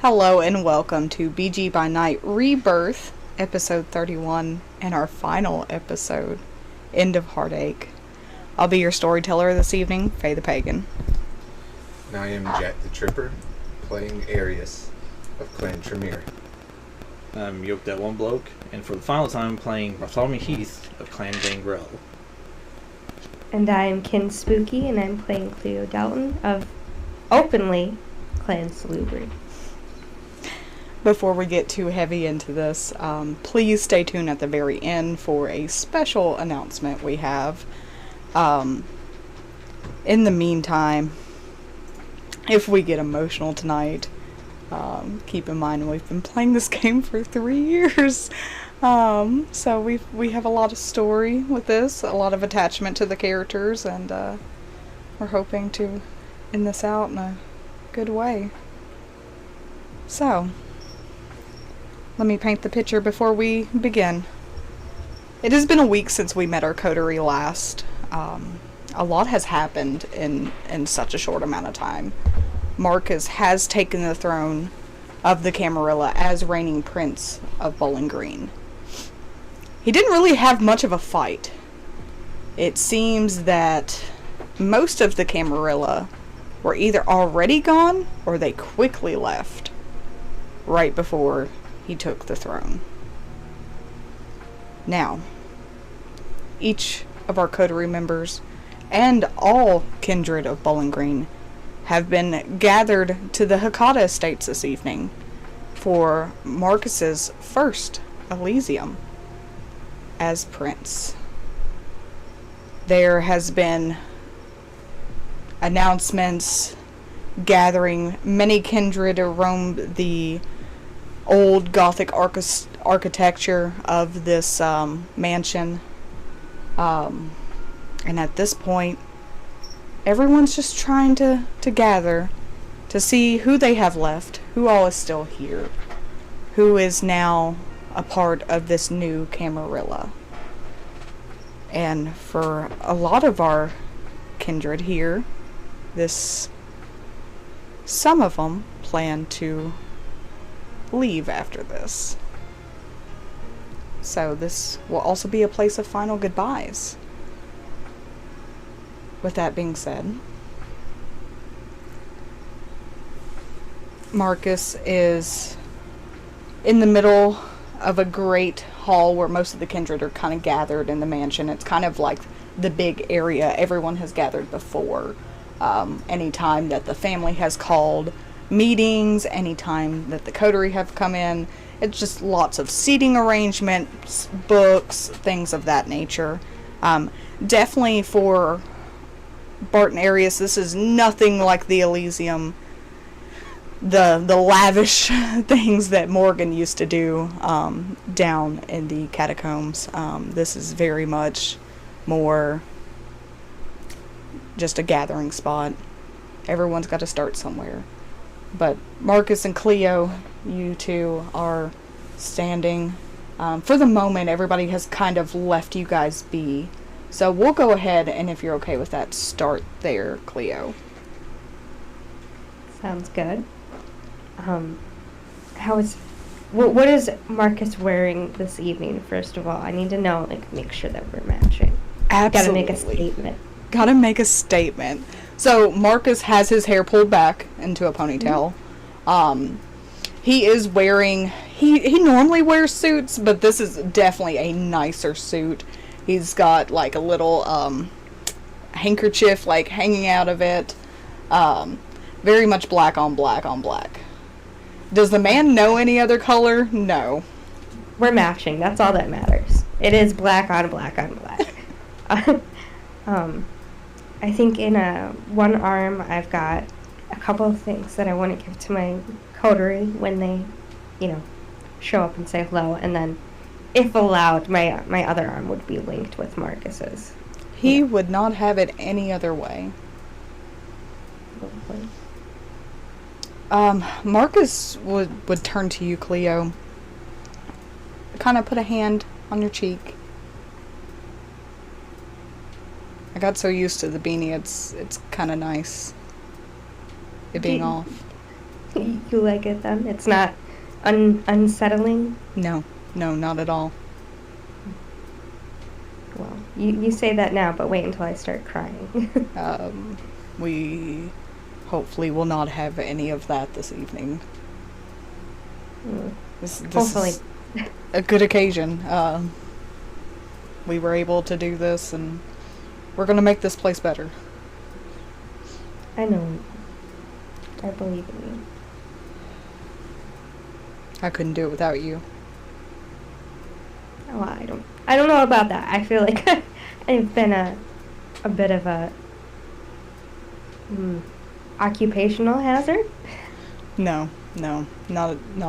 Hello and welcome to BG by Night Rebirth, episode 31, and our final episode, End of Heartache. I'll be your storyteller this evening, Faye the Pagan. And I am Jack the Tripper, playing Arius of Clan Tremere. I'm Yoke That One Bloke, and for the final time playing Bartholomew Heath of Clan Gangrel. And I am Kin Spooky, and I'm playing Cleo Dalton of openly Clan Salubri. Before we get too heavy into this, please stay tuned at the very end for a special announcement we have. In the meantime, if we get emotional tonight, keep in mind we've been playing this game for 3 years. So we have a lot of story with this, a lot of attachment to the characters, and we're hoping to end this out in a good way. So, let me paint the picture before we begin. It has been a week since we met our coterie last. A lot has happened in such a short amount of time. Marcus has taken the throne of the Camarilla as reigning prince of Bowling Green. He didn't really have much of a fight. It seems that most of the Camarilla were either already gone or they quickly left right before he took the throne. Now, each of our coterie members and all kindred of Bowling Green have been gathered to the Hakata Estates this evening for Marcus's first Elysium as prince. There has been announcements gathering many kindred to roam the old Gothic architecture of this mansion. And at this point, everyone's just trying to gather to see who they have left, who all is still here, who is now a part of this new Camarilla. And for a lot of our kindred here, some of them plan to leave after this. So this will also be a place of final goodbyes. With that being said, Marcus is in the middle of a great hall where most of the kindred are kind of gathered in the mansion. It's kind of like the big area everyone has gathered before. Anytime that the family has called meetings, anytime that the coterie have come in, it's just lots of seating arrangements, books, things of that nature. Definitely for Barton Arius, this is nothing like the Elysium, the lavish things that Morgan used to do down in the catacombs. This is very much more just a gathering spot. Everyone's got to start somewhere. But Marcus and Cleo, you two are standing. For the moment, everybody has kind of left you guys be. So we'll go ahead, and if you're okay with that, start there, Cleo. Sounds good. What is Marcus wearing this evening, first of all? I need to know, make sure that we're matching. Absolutely. Gotta make a statement. Gotta make a statement. So Marcus has his hair pulled back into a ponytail. Mm-hmm. He is wearing, he normally wears suits, but this is definitely a nicer suit. He's got like a little handkerchief like hanging out of it. Very much black on black on black. Does the man know any other color? No. We're matching. That's all that matters. It is black on black on black. I think in one arm I've got a couple of things that I want to give to my coterie when they, show up and say hello, and then, if allowed, my other arm would be linked with Marcus's. He would not have it any other way. Marcus would turn to you, Cleo. Kind of put a hand on your cheek. I got so used to the beanie, it's kind of nice. It being off. You like it then? It's not unsettling? No, no, not at all. Well, you say that now, but wait until I start crying. We hopefully will not have any of that this evening. This Hopefully. is a good occasion. We were able to do this, and we're going to make this place better. I know. I believe in you. I couldn't do it without you. Well, I don't know about that. I feel like I've been a bit of a occupational hazard. No, not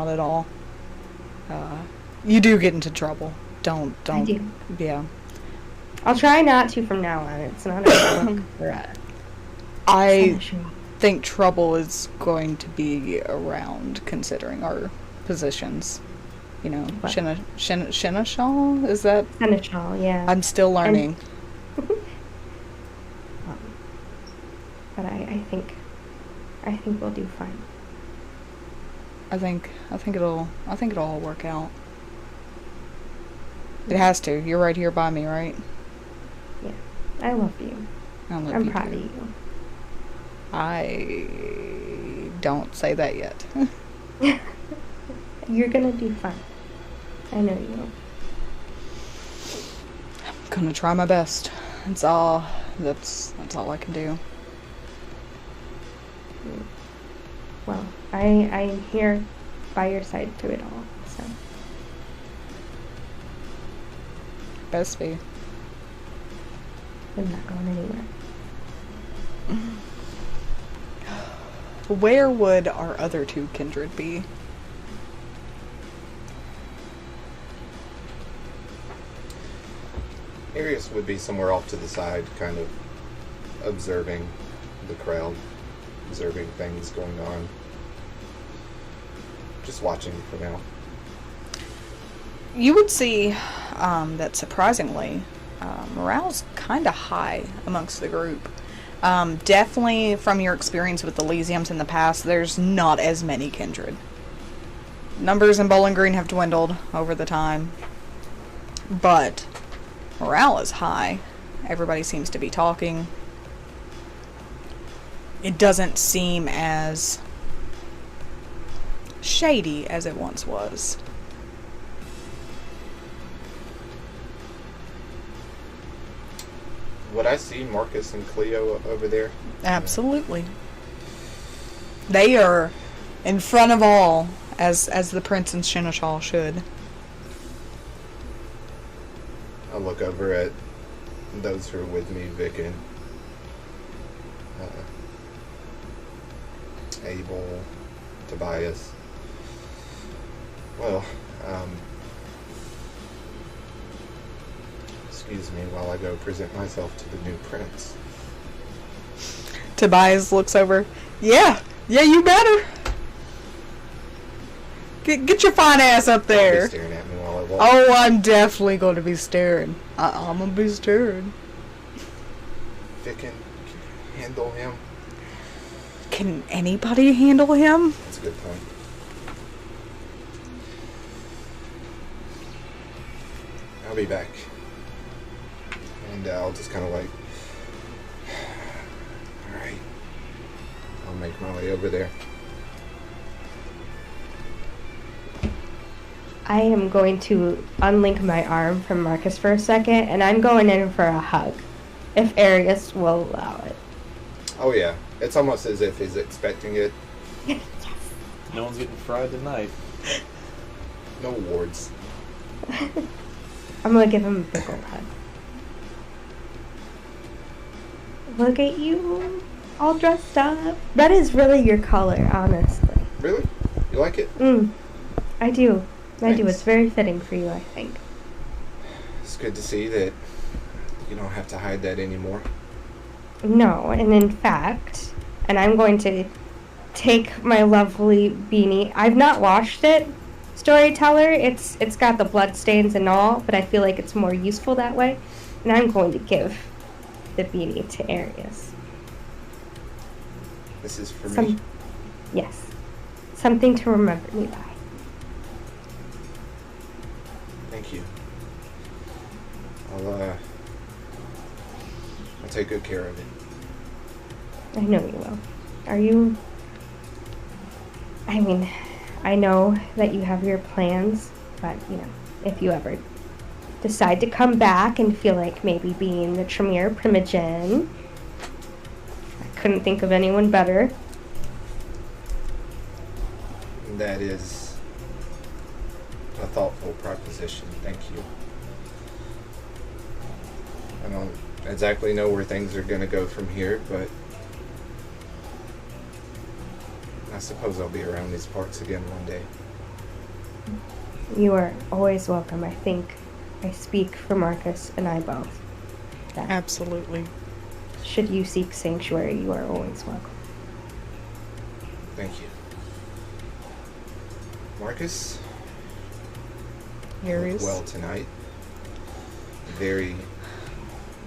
at all. You do get into trouble. Don't. I do. Yeah. I'll try not to from now on. It's not a book for I think trouble is going to be around, considering our positions. You know, What? Seneschal? Is that? Seneschal, yeah. I'm still learning. But I think we'll do fine. I think it'll all work out. It has to. You're right here by me, right? Yeah. I love you. I love I'm you proud too. of you. I don't say that yet. You're gonna do fine. I know you will. I'm gonna try my best. That's all I can do. Well, I'm here by your side through it all, so. Best be. I'm not going anywhere. Where would our other two kindred be? Arius would be somewhere off to the side, kind of observing the crowd, observing things going on. Just watching for now. You would see that surprisingly, morale's kind of high amongst the group. Definitely from your experience with the Elysiums in the past, there's not as many kindred. Numbers in Bowling Green have dwindled over the time, but morale is high. Everybody seems to be talking. It doesn't seem as shady as it once was. Would I see Marcus and Cleo over there? Absolutely. They are in front of all, as the Prince and Seneschal should. I'll look over at those who are with me, Vic and Abel, Tobias. Well, excuse me while I go present myself to the new prince. Tobias looks over. Yeah, you better. Get your fine ass up Don't there. be staring at me while I walk. Oh, I'm definitely going to be staring. I'm going to be staring. Vic, can you handle him? Can anybody handle him? That's a good point. I'll be back. And I'll just kind of like... Alright. I'll make my way over there. I am going to unlink my arm from Marcus for a second, and I'm going in for a hug, if Arius will allow it. Oh yeah. It's almost as if he's expecting it. No one's getting fried tonight. No awards. I'm gonna give him a big old hug. Look at you, all dressed up. That is really your color, honestly. Really? You like it? I do. I do. Thanks. It's very fitting for you, I think. It's good to see that you don't have to hide that anymore. No, and in fact, and I'm going to take my lovely beanie. I've not washed it, Storyteller. It's got the blood stains and all, but I feel like it's more useful that way. And I'm going to give the beanie to Arius. This is for me. Yes. Something to remember me by. Thank you. I'll take good care of it. I know you will. Are you... I mean, I know that you have your plans, but, you know, if you ever decide to come back and feel like maybe being the Tremere Primogen, I couldn't think of anyone better. That is a thoughtful proposition. Thank you. I don't exactly know where things are going to go from here, but I suppose I'll be around these parts again one day. You are always welcome. I think I speak for Marcus and I both. That Absolutely. should you seek sanctuary, you are always welcome. Thank you. Marcus? Here You he look is. well tonight. Very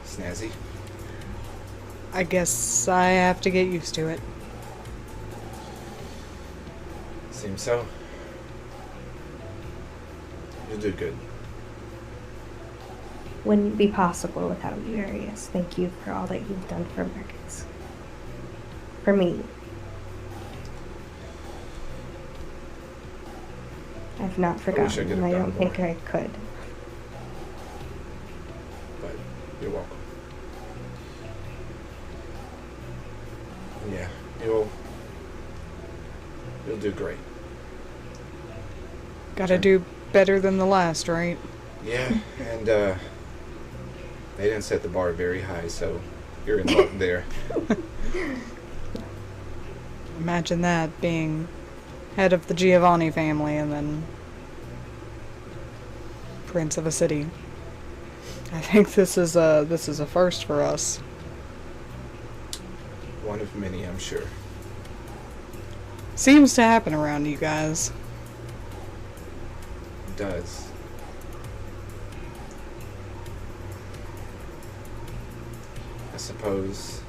snazzy. I guess I have to get used to it. Seems so. You'll do good. Wouldn't be possible without you, Arius. Thank you for all that you've done for Marcus. For me. I've not wish I could forgotten, have and I done don't think more. I could. But you're welcome. Yeah, you'll do great. Gotta do better than the last, right? Yeah, and they didn't set the bar very high, so you're in luck there. Imagine that, being head of the Giovanni family and then prince of a city. I think this is a first for us. One of many, I'm sure. Seems to happen around you guys. It does. I suppose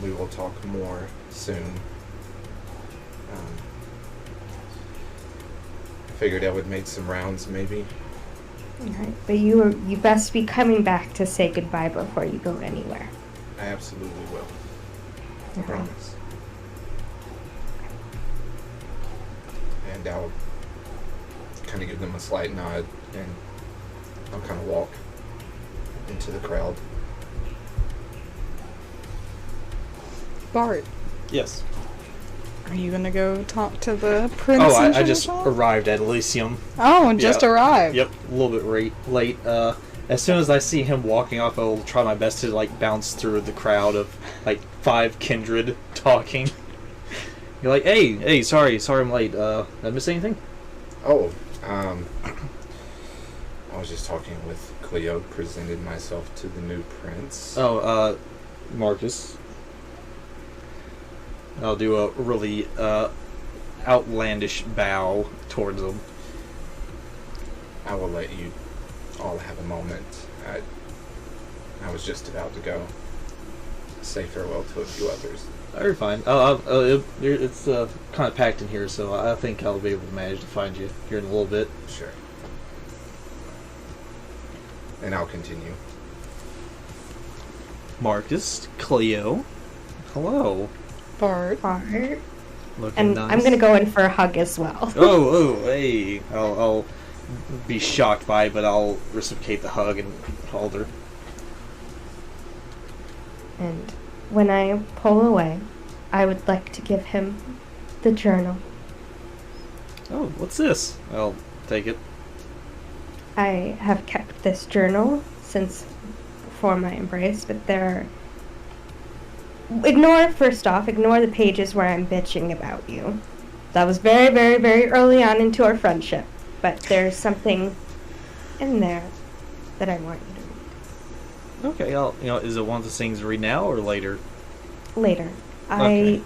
we will talk more soon. Figured I would make some rounds, maybe. Alright, but you best be coming back to say goodbye before you go anywhere. I absolutely will. I Alright. promise. And I'll kind of give them a slight nod, and I'll kind of walk into the crowd. Bart, Yes. are you gonna go talk to the prince? Oh, and I just Seneschal? arrived at Elysium. Oh, just Yeah. arrived. Yep, a little bit late. As soon as I see him walking off, I'll try my best to like bounce through the crowd of like 5 kindred talking. You're like, hey, sorry, I'm late. Did I miss anything? Oh, I was just talking with Cleo, presented myself to the new prince. Oh, Marcus. I'll do a really outlandish bow towards him. I will let you all have a moment. I was just about to go say farewell to a few others. You're fine. It's kind of packed in here, so I think I'll be able to manage to find you here in a little bit. Sure. And I'll continue. Marcus, Cleo, hello. Bart. Bart. Looking And nice. I'm gonna go in for a hug as well. Oh, hey. I'll be shocked by it, but I'll reciprocate the hug and hold her. And when I pull away, I would like to give him the journal. Oh, what's this? I'll take it. I have kept this journal since before my embrace, but ignore the pages where I'm bitching about you. That was very, very, very early on into our friendship, but there's something in there that I want you to read. Okay, is it one of the things to read now or later? Later. Okay.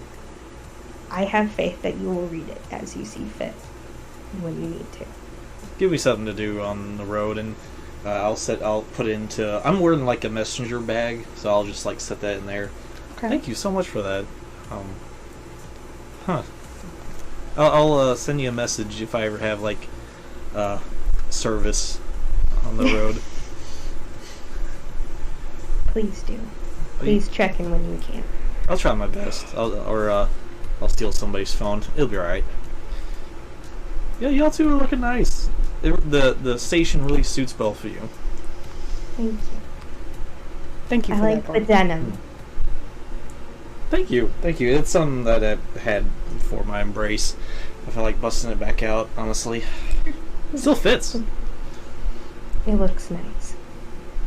I have faith that you will read it as you see fit when you need to. Give me something to do on the road, and I'll put it into. I'm wearing like a messenger bag, so I'll just like set that in there. Okay. Thank you so much for that. Huh. I'll send you a message if I ever have like service on the road. Please do. Please check in when you can. I'll try my best. I'll steal somebody's phone. It'll be alright. Yeah, y'all two are looking nice. The station really suits both of you. Thank you. Thank you I for like that. the denim. Thank you. It's something that I've had before my embrace. I feel like busting it back out, honestly. Still fits. It looks nice.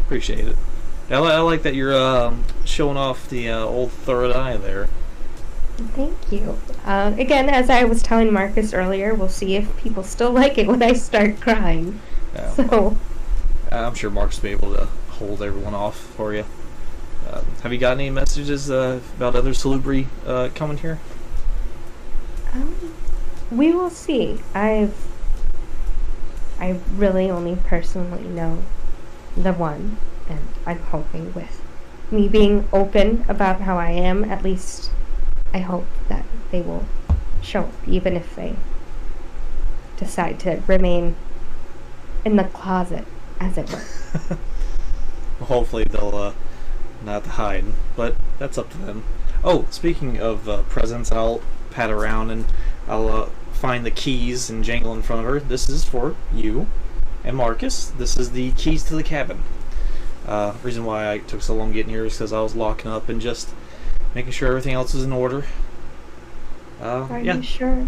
Appreciate it. I like that you're showing off the old third eye there. Thank you. Again, as I was telling Marcus earlier, we'll see if people still like it when I start crying. Yeah, So, I'm sure Mark's will be able to hold everyone off for you. Have you got any messages about other Salubri coming here? we will see. I really only personally know the one, and I'm hoping with me being open about how I am, at least I hope that they will show up, even if they decide to remain in the closet, as it were. Hopefully they'll not hide, but that's up to them. Oh, speaking of presents, I'll pat around and I'll find the keys and jangle in front of her. This is for you and Marcus. This is the keys to the cabin. Reason why I took so long getting here is because I was locking up and just making sure everything else was in order. Are yeah. you sure?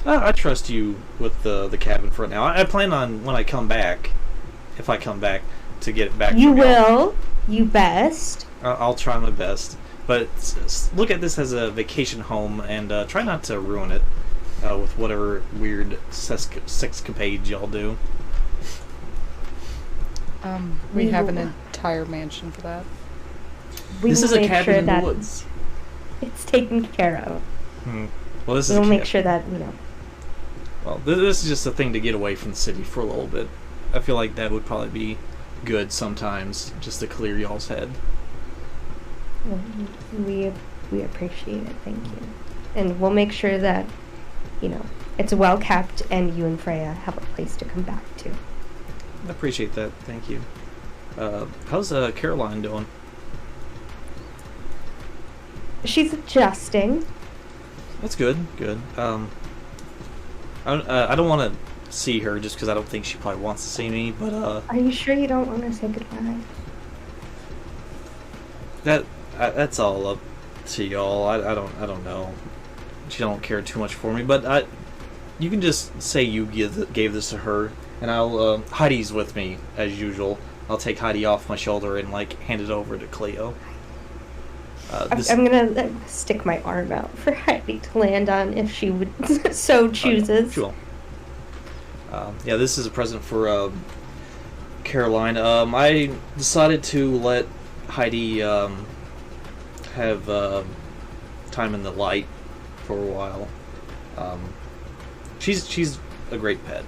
I trust you with the cabin for now. I plan on when I come back, if I come back, to get it back. You from y'all. will. You best. I'll try my best. But look at this as a vacation home and try not to ruin it with whatever weird sexcapades y'all do. We We have will- an entire mansion for that. We This will is a make cabin sure in the that woods. it's taken care of. Well, this is We'll a make cabin. sure that, Well, this is just a thing to get away from the city for a little bit. I feel like that would probably be good sometimes, just to clear y'all's head. we appreciate it. Thank you. And we'll make sure that, it's well kept and you and Freya have a place to come back to. I appreciate that. Thank you. How's Caroline doing? She's adjusting. That's good. Good. I don't want to see her just because I don't think she probably wants to see me. But Are you sure you don't want to say goodbye? that's all up to y'all. I don't know. She don't care too much for me, but you can just say you gave this to her, and I'll Heidi's with me as usual. I'll take Heidi off my shoulder and hand it over to Cleo. I'm gonna stick my arm out for Heidi to land on if she would so chooses. Sure. Yeah, this is a present for Caroline. I decided to let Heidi have time in the light for a while. She's a great pet,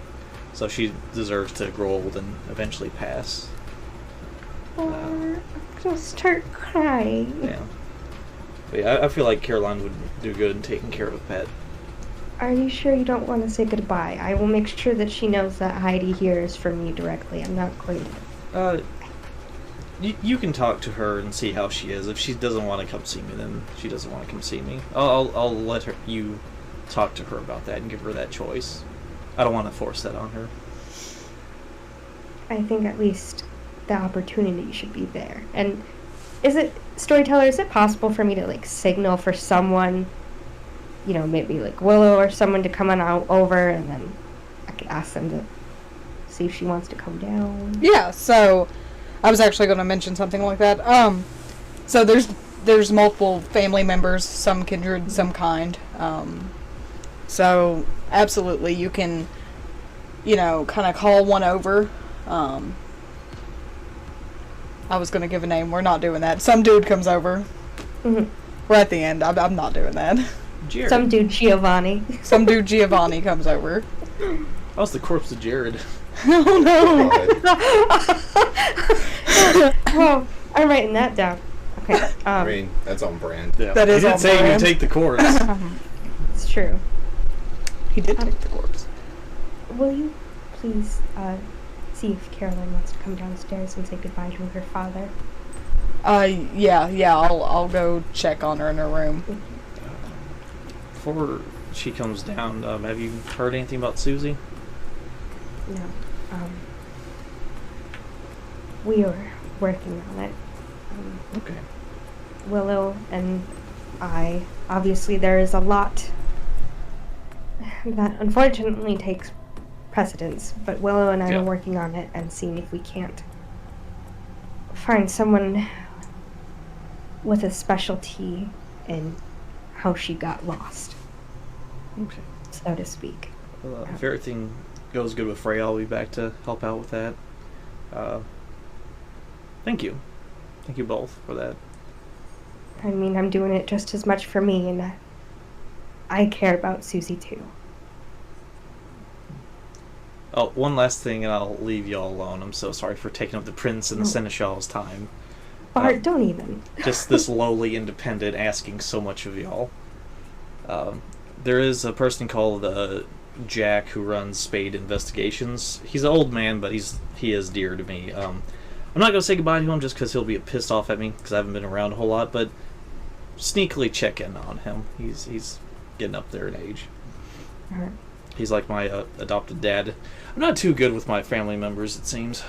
so she deserves to grow old and eventually pass. Or I'm gonna start crying. Yeah. But yeah, I feel like Caroline would do good in taking care of a pet. Are you sure you don't want to say goodbye? I will make sure that she knows that Heidi hears from me directly. I'm not going to. You can talk to her and see how she is. If she doesn't want to come see me, then she doesn't want to come see me. I'll let you talk to her about that and give her that choice. I don't want to force that on her. I think at least the opportunity should be there. And Storyteller, is it possible for me to signal for someone, maybe Willow or someone to come on out over, and then I could ask them to see if she wants to come down? Yeah, so I was actually going to mention something like that. So there's multiple family members, some kindred, some kind. So absolutely, you can, kind of call one over. I was going to give a name. We're not doing that. Some dude comes over. Mm-hmm. We're at the end. I'm not doing that. Jared. Some dude Giovanni. Some dude Giovanni comes over. I was the corpse of Jared. Oh no! Oh, I'm writing that down. Okay. I mean, that's on brand. Yeah. That is He didn't on say he would brand. take the corpse. It's true. He did take the corpse. Will you please see if Caroline wants to come downstairs and say goodbye to her father? Yeah, I'll go check on her in her room. Before she comes down, have you heard anything about Susie? No. We are working on it. Okay. Willow and I, obviously there is a lot that unfortunately takes precedence, but Willow and I Yeah. are working on it and seeing if we can't find someone with a specialty in how she got lost, Okay. so to speak. Well, if everything goes good with Freya, I'll be back to help out with that. Thank you. Thank you both for that. I mean, I'm doing it just as much for me, and I care about Susie too. Oh, one last thing, and I'll leave y'all alone. I'm so sorry for taking up the Prince and the No. Seneschal's time. Bart, don't even. Just this lowly independent asking so much of y'all. There is a person called Jack who runs Spade Investigations. He's an old man, but he is dear to me. I'm not going to say goodbye to him just because he'll be pissed off at me because I haven't been around a whole lot, but sneakily check in on him. He's getting up there in age. Alright. He's like my adopted dad. I'm not too good with my family members, it seems.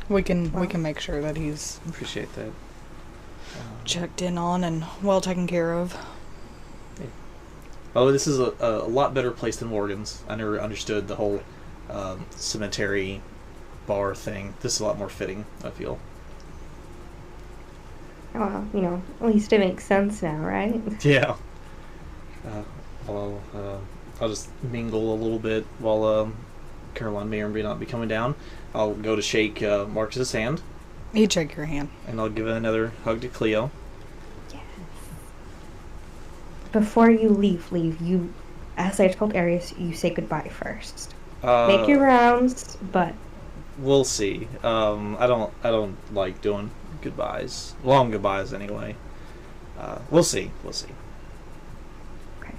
We can make sure that he's I appreciate that. checked in on and well taken care of. Oh, this is a lot better place than Morgan's. I never understood the whole cemetery bar thing. This is a lot more fitting, I feel. Well, at least it makes sense now, right? Yeah. I'll just mingle a little bit while Caroline may or may not be coming down. I'll go to shake Marcus's hand, He'd shake your hand. and I'll give another hug to Cleo. Yes. Before you leave, you, as I told Arius, you say goodbye first. Make your rounds, but We'll see. I don't like doing goodbyes. Long goodbyes, anyway. We'll see. okay.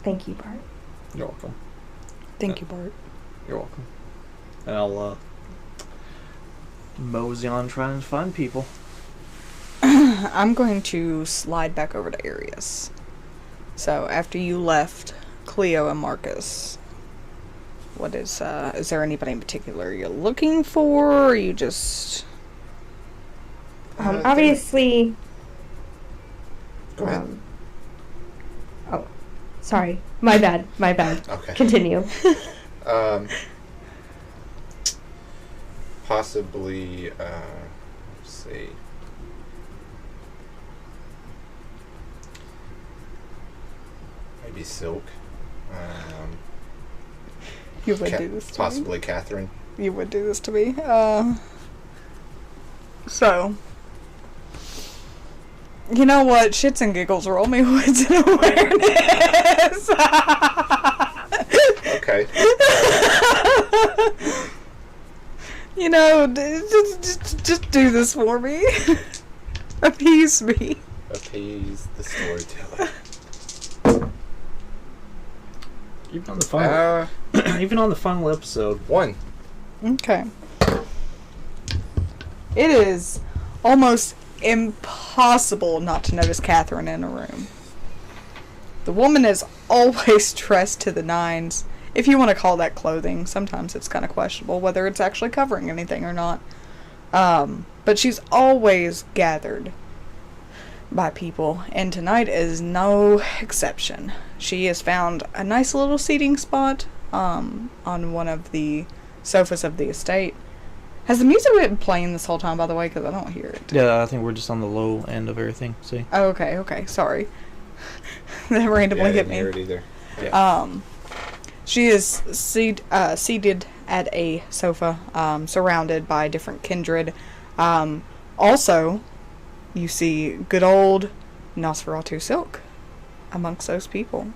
Thank you, Bart. You're welcome. Thank you, Bart. You're welcome. And I'll mosey on trying to find people. I'm going to slide back over to Arius. So after you left Cleo and Marcus, what is there anybody in particular you're looking for, or are you just... Obviously, Go ahead. oh, sorry. My bad. Okay. Continue. Possibly, let's see. Maybe Silk. You would do this to Possibly Catherine. me? You would do this to me? So... You know what? Shits and giggles, roll me woods and awareness! Okay. Just do this for me. Appease me. Appease the storyteller. Even on the final, even on the final episode. 1. Okay. It is almost impossible not to notice Catherine in a room. The woman is always dressed to the nines. If you want to call that clothing, sometimes it's kind of questionable whether it's actually covering anything or not. But she's always gathered by people, and tonight is no exception. She has found a nice little seating spot on one of the sofas of the estate. Has the music been playing this whole time, by the way? Because I don't hear it. Yeah, I think we're just on the low end of everything. See? Oh, okay, sorry. That randomly hit me. I didn't hear it either. She is seated at a sofa, surrounded by different kindred. Also, you see good old Nosferatu Silk amongst those people.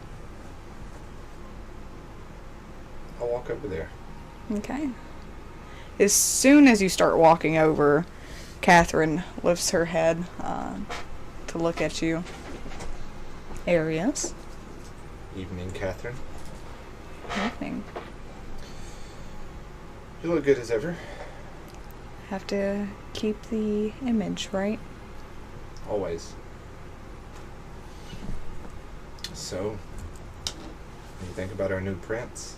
I'll walk over there. Okay. As soon as you start walking over, Catherine lifts her head to look at you. Arius. Evening, Catherine. Evening. You look good as ever. Have to keep the image, right? Always. So, what do you think about our new prince?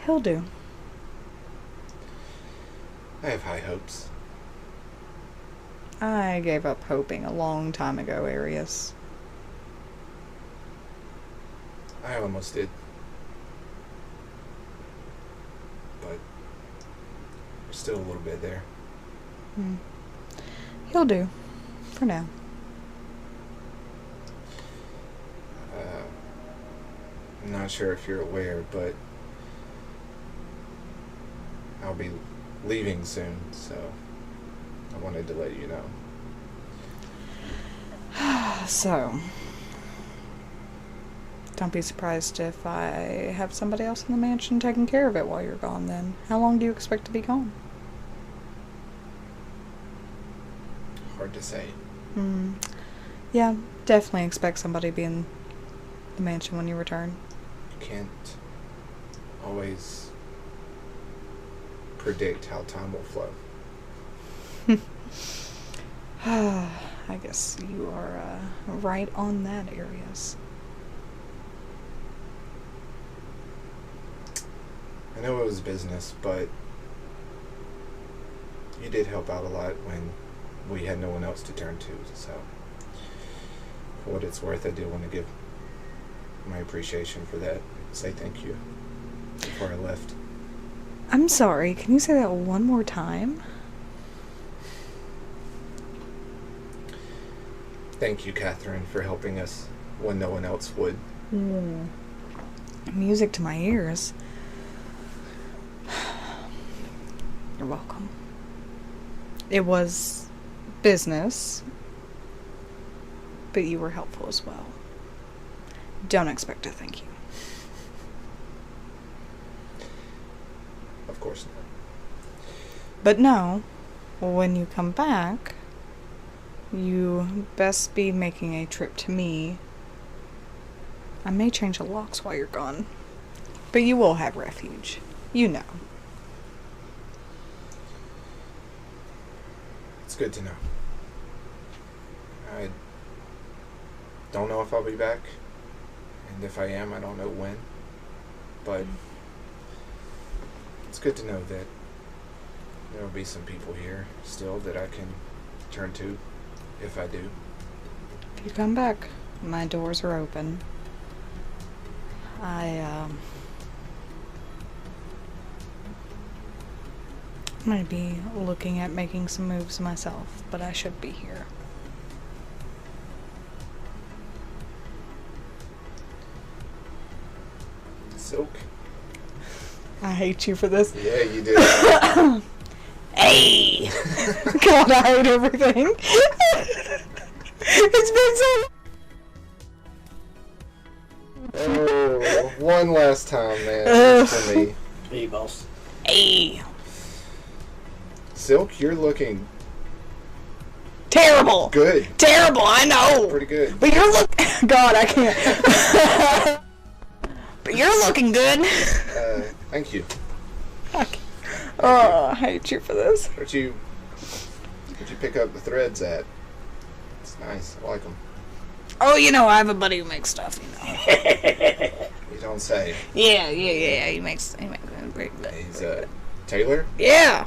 He'll do. I have high hopes. I gave up hoping a long time ago, Arius. I almost did. But we're still a little bit there. He'll do. For now. I'm not sure if you're aware, but I'll be leaving soon, so I wanted to let you know. So, don't be surprised if I have somebody else in the mansion taking care of it while you're gone then. How long do you expect to be gone? Hard to say. Yeah, definitely expect somebody to be in the mansion when you return. You can't always predict how time will flow. I guess you are right on that, Arius. I know it was business, but you did help out a lot when we had no one else to turn to, so for what it's worth, I do want to give my appreciation for that. Say thank you before I left. I'm sorry, can you say that one more time? Thank you, Catherine, for helping us when no one else would. Music to my ears. You're welcome. It was business, but you were helpful as well. Don't expect a thank you. Of course not. But no, when you come back, you best be making a trip to me. I may change the locks while you're gone, but you will have refuge. You know. It's good to know. I don't know if I'll be back, and if I am, I don't know when, but it's good to know that there will be some people here still that I can turn to if I do. If you come back, my doors are open. I'm gonna be looking at making some moves myself, but I should be here. Silk? I hate you for this. Yeah, you do. Hey! God, I hate everything. It's been so... Oh, one last time, man, for me. Hey, boss. Hey! Silk, you're looking Terrible! good. Terrible, I know! Pretty good. But you're God, I can't. But you're looking good. Thank you. Oh, I hate you for this. Where'd you pick up the threads at? It's nice. I like them. Oh, you know, I have a buddy who makes stuff, you know. You don't say. Yeah, he makes great. He's Taylor? Yeah.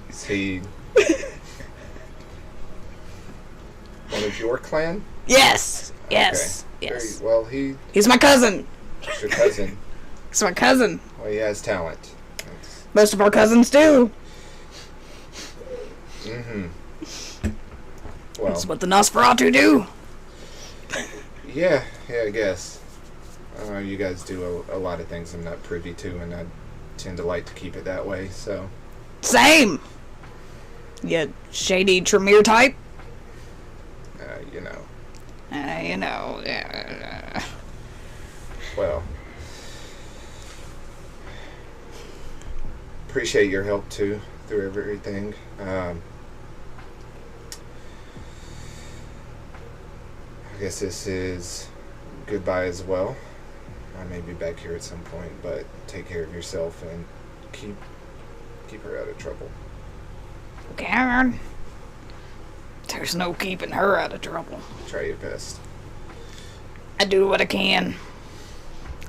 Is he one of your clan? Yes. Okay. Very, well, He's my cousin. he's your cousin. He's my cousin. Well, he has talent. That's, Most of our cousins do. well, That's what the Nosferatu do. yeah, I guess. You guys do a lot of things I'm not privy to, and I tend to like to keep it that way, so. Same. You shady Tremere type. You know. Yeah. Well, appreciate your help too through everything. guess this is goodbye as well. I may be back here at some point, but take care of yourself and keep her out of trouble. Karen, there's no keeping her out of trouble. Try your best. I do what I can.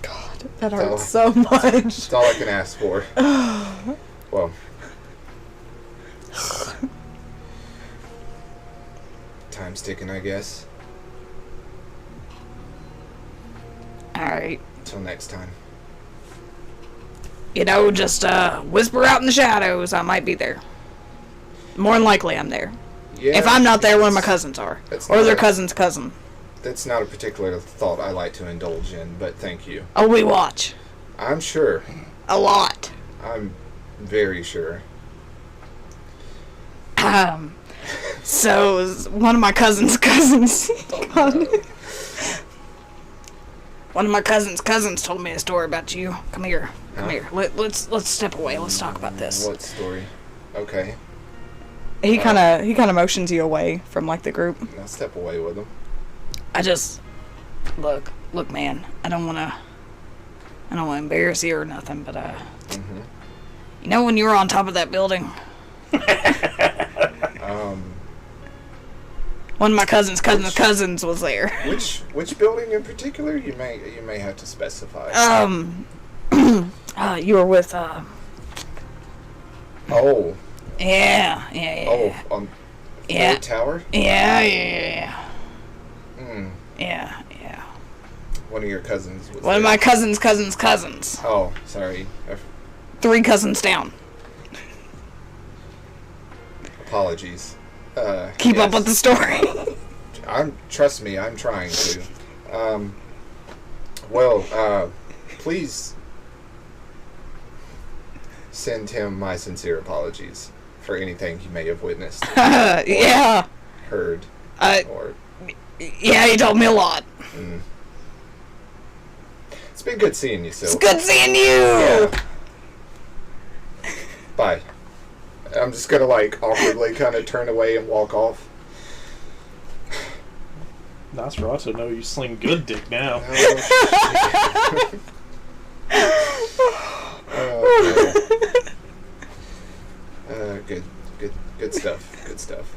God, that all- hurts so much. That's all I can ask for. Well, time's ticking, I guess. Alright. Till next time. You know, just whisper out in the shadows. I might be there. More than likely, I'm there. Yeah, If I'm not there, one of my cousins are. That's Or not their a- cousin's cousin. That's not a particular thought I like to indulge in, but thank you. Oh, we watch. I'm sure. A lot. I'm very sure. So, one of my cousin's cousins... God. One of my cousin's cousins told me a story about you. Come here. Come Huh? here. Let's step away. Let's talk about this. What story? Okay. He kind of motions you away from like the group. Now step away with him. I just look, man. I don't want to embarrass you or nothing, but Mm-hmm. you know when you were on top of that building, one of my cousin's cousins was there. Which building in particular? You may have to specify. You were with Oh. yeah. Oh, on Yeah. Third Tower? Yeah. Hmm. Yeah. One of your cousins was One of there. my cousins. Oh, sorry. 3 cousins down. Apologies. Keep up yes. with the story. Trust me, I'm trying to. Please send him my sincere apologies for anything he may have witnessed, Yeah. heard, Uh, or... yeah, he told me a lot. Mm. It's been good seeing you, Sil. It's good seeing you. Yeah. Bye. I'm just gonna, awkwardly kind of turn away and walk off. Nosferatu, know you sling good dick now. Good stuff. Good stuff.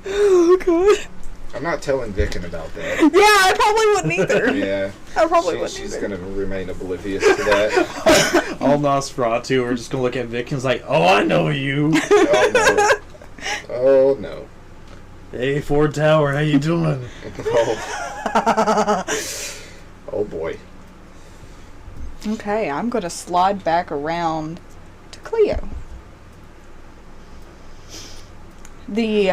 Oh god. I'm not telling Vicken about that. Yeah, I probably wouldn't either. Yeah. I probably wouldn't She's either. gonna remain oblivious to that. All Nosferatu are just gonna look at Vic and is like, oh, I know you. Oh no. Oh no. Hey, Ford Tower, how you doing? Oh. Oh boy. Okay, I'm gonna slide back around to Cleo. The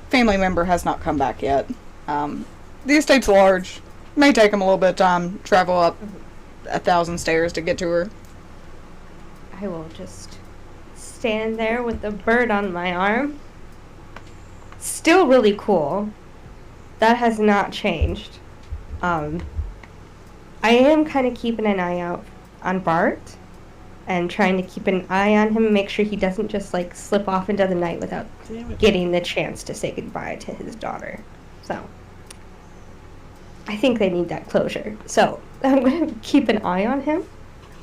family member has not come back yet. The estate's large. May take him a little bit of time. Travel up 1,000 stairs to get to her. I will just stand there with the bird on my arm. Still really cool. That has not changed. I am kind of keeping an eye out on Bart and trying to keep an eye on him, make sure he doesn't just slip off into the night without getting the chance to say goodbye to his daughter. So I think they need that closure. So I'm going to keep an eye on him.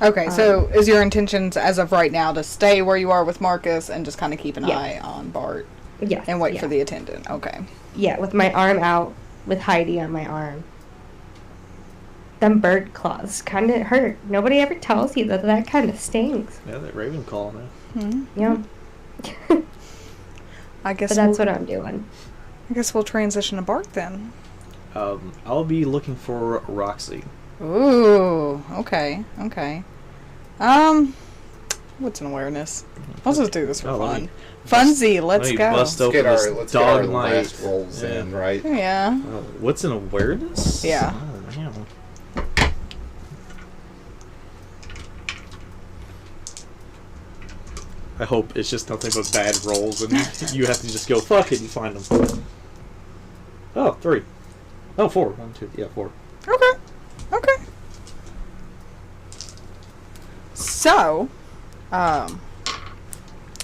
Okay, so is your intentions as of right now to stay where you are with Marcus and just kind of keep an Yeah. eye on Bart Yes. and wait yeah. for the attendant? Okay. Yeah, with my arm out, with Heidi on my arm. Them bird claws kind of hurt. Nobody ever tells you that kind of stings. Yeah, that Raven call now. Yeah. I guess But that's what I'm doing. I guess we'll transition to Bart then. I'll be looking for Roxy. Ooh, okay. What's an awareness? Let's just do this for fun. Funsy, let's go. Bust Let's open get our this dog light. last rolls in, right? Yeah. What's an awareness? Yeah. Oh, man. I hope it's just nothing but bad rolls and you have to just go, fuck it, and find them. Oh, 3. Oh, 4. 1, 2, yeah, 4. Okay. So,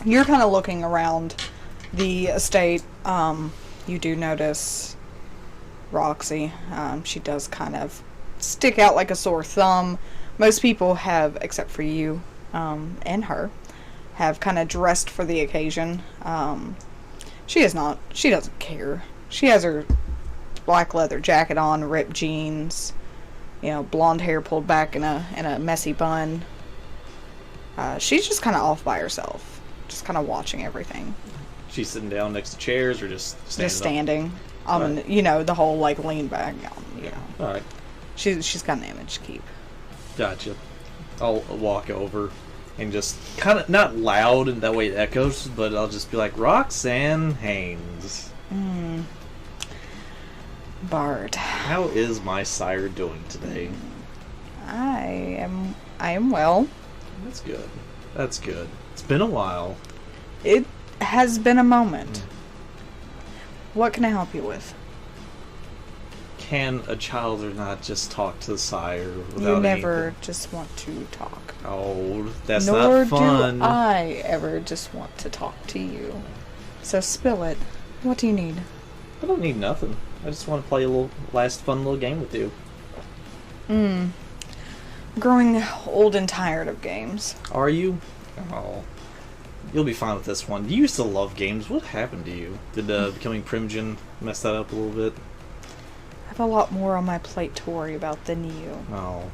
you're kind of looking around the estate. You do notice Roxy. She does kind of stick out like a sore thumb. Most people have, except for you and her, have kind of dressed for the occasion. She is not. She doesn't care. She has her black leather jacket on, ripped jeans, blonde hair pulled back in a messy bun. She's just kind of off by herself, just kind of watching everything. She's sitting down next to chairs or just standing? Just standing. Right. The whole like lean back. All right. She's got an image to keep. Gotcha. I'll walk over and just kind of, not loud and that way it echoes, but I'll just be like, Roxanne Haynes. Bart. How is my sire doing today? I am well. That's good. That's good. It's been a while. It has been a moment. What can I help you with? Can a child or not just talk to the sire without You never anything? just want to talk. Oh, that's Nor not fun. do I ever just want to talk to you. So spill it. What do you need? I don't need nothing. I just want to play a little last fun little game with you. Growing old and tired of games. Are you? Oh. You'll be fine with this one. You used to love games. What happened to you? Did becoming Primogen mess that up a little bit? I have a lot more on my plate to worry about than you. Oh.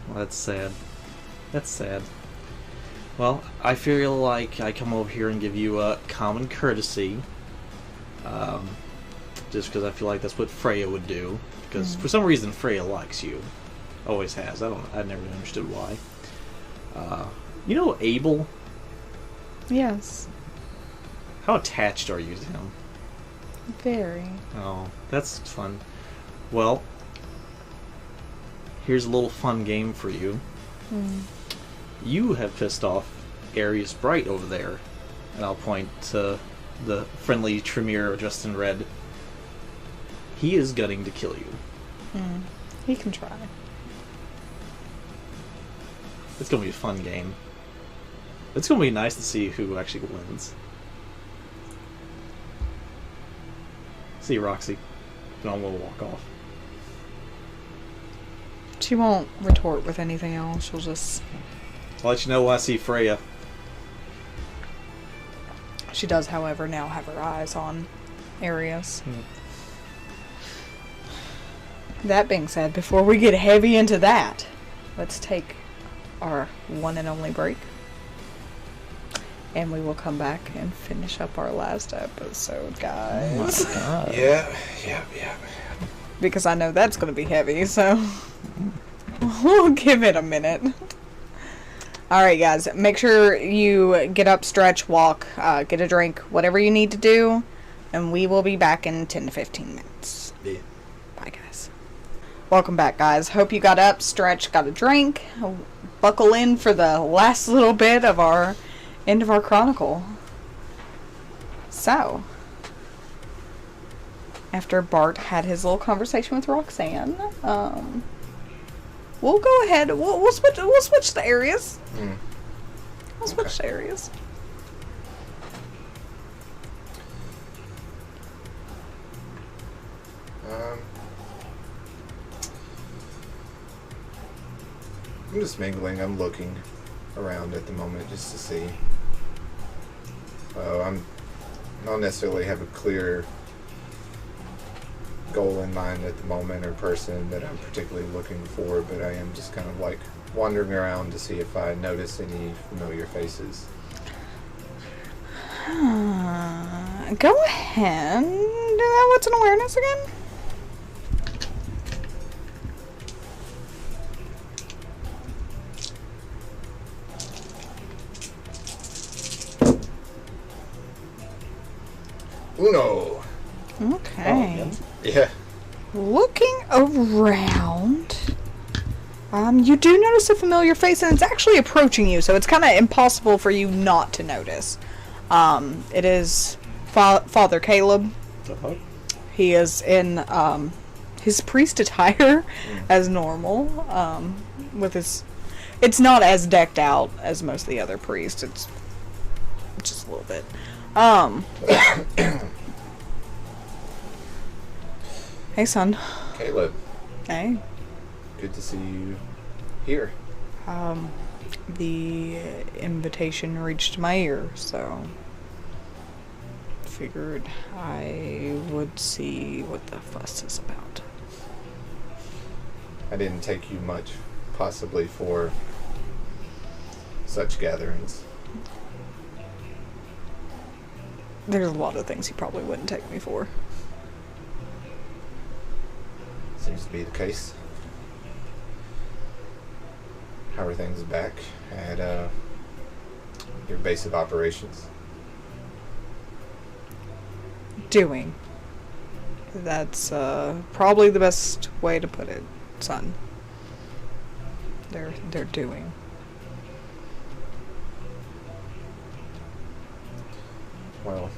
Well, that's sad. That's sad. Well, I feel like I come over here and give you a common courtesy. Just because I feel like that's what Freya would do. Because for some reason Freya likes you. Always has. I never understood why. You know Abel? Yes. How attached are you to him? Very. Oh, that's fun. Well, here's a little fun game for you. You have pissed off Arius Bright over there. And I'll point to the friendly Tremere dressed in red. He is gunning to kill you. He can try. It's going to be a fun game. It's going to be nice to see who actually wins. See you, Roxy. Then I'm going to walk off. She won't retort with anything else. She'll just... I'll let you know when I see Freya. She does, however, now have her eyes on Arius. That being said, before we get heavy into that, let's take our one and only break. And we will come back and finish up our last episode, guys. Oh my god. Yeah. Because I know that's going to be heavy, so we'll give it a minute. Alright, guys. Make sure you get up, stretch, walk, get a drink, whatever you need to do. And we will be back in 10 to 15 minutes. Yeah. Bye, guys. Welcome back, guys. Hope you got up, stretched, got a drink. Buckle in for the last little bit of our end of our chronicle. So, after Bart had his little conversation with Roxanne, we'll go ahead. We'll switch the areas. We'll switch the areas. I'm just mingling. I'm looking around at the moment just to see. I don't necessarily have a clear goal in mind at the moment or person that I'm particularly looking for, but I am just kind of like wandering around to see if I notice any familiar faces. Go ahead. Do that. What's an awareness again? Uno! Okay. Yeah. Looking around, you do notice a familiar face, and it's actually approaching you, so it's kind of impossible for you not to notice. It is Father Caleb. He is in his priest attire as normal, with his... It's not as decked out as most of the other priests. It's just a little bit. Hey, son. Caleb, Hey. good to see you here. The invitation reached my ear, so figured I would see what the fuss is about. I didn't take you much, possibly, for such gatherings. There's a lot of things he probably wouldn't take me for. Seems to be the case. How are things back at your base of operations? Doing. That's probably the best way to put it, son. They're doing. Well,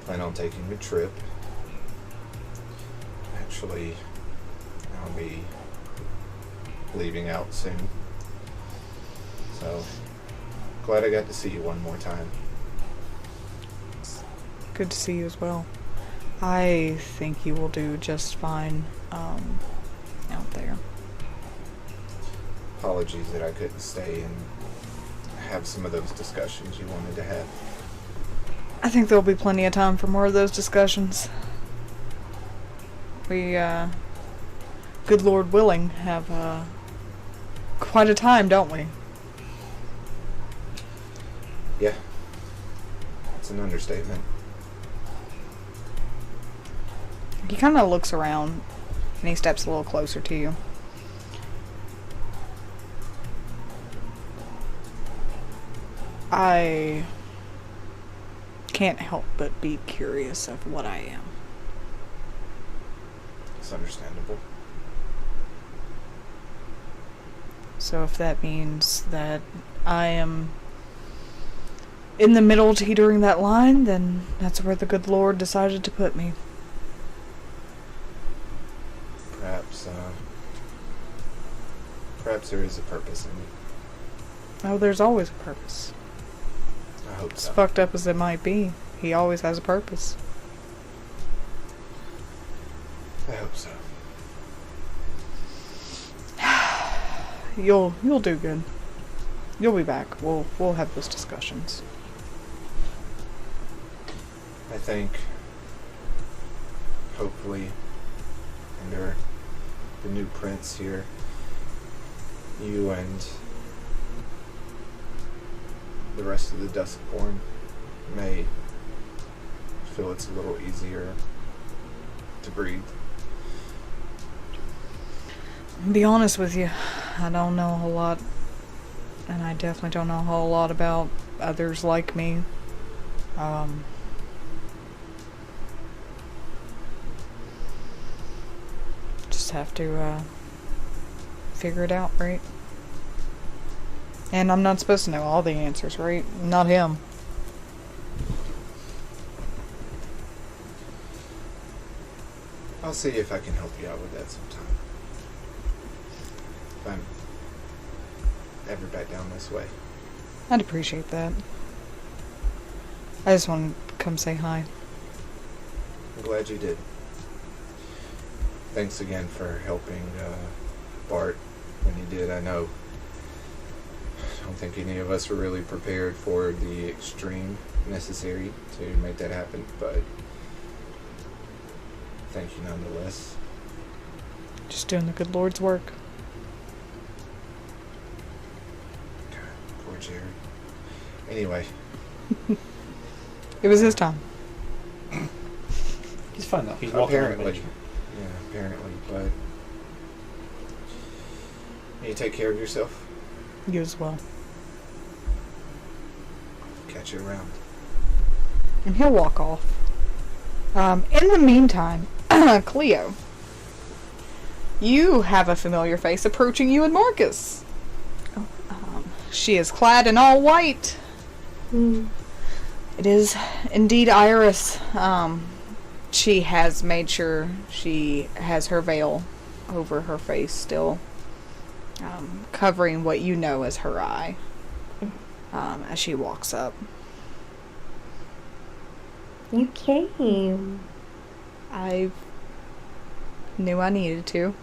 plan on taking a trip. Actually, I'll be leaving out soon. So, glad I got to see you one more time. Good to see you as well. I think you will do just fine out there. Apologies that I couldn't stay and have some of those discussions you wanted to have. I think there'll be plenty of time for more of those discussions. We, good Lord willing, have quite a time, don't we? Yeah, that's an understatement. He kind of looks around and he steps a little closer to you. I can't help but be curious of what I am. It's understandable. So if that means that I am in the middle teetering that line, then that's where the good Lord decided to put me. Perhaps there is a purpose in it. Oh, there's always a purpose. I hope As so. fucked up as it might be, he always has a purpose. I hope so. You'll do good. You'll be back. We'll have those discussions. I think, hopefully, under the new prince here, you and the rest of the Duskborn may feel it's a little easier to breathe. To be honest with you, I don't know a whole lot, and I definitely don't know a whole lot about others like me. Just have to figure it out, right? And I'm not supposed to know all the answers, right? Not him. I'll see if I can help you out with that sometime. If I'm ever back down this way. I'd appreciate that. I just want to come say hi. I'm glad you did. Thanks again for helping Bart when you did. I know I don't think any of us were really prepared for the extreme necessary to make that happen, but thank you nonetheless. Just doing the good Lord's work. God, poor Jerry. Anyway, It was his time. He's fine now. He's walking around. apparently. Yeah, apparently, but you take care of yourself. You as well. Catch you around. And he'll walk off. In the meantime, Cleo, you have a familiar face approaching you and Marcus. She is clad in all white. It is indeed Iris. She has made sure she has her veil over her face still, covering what you know as her eye. as she walks up. You came. I knew I needed to.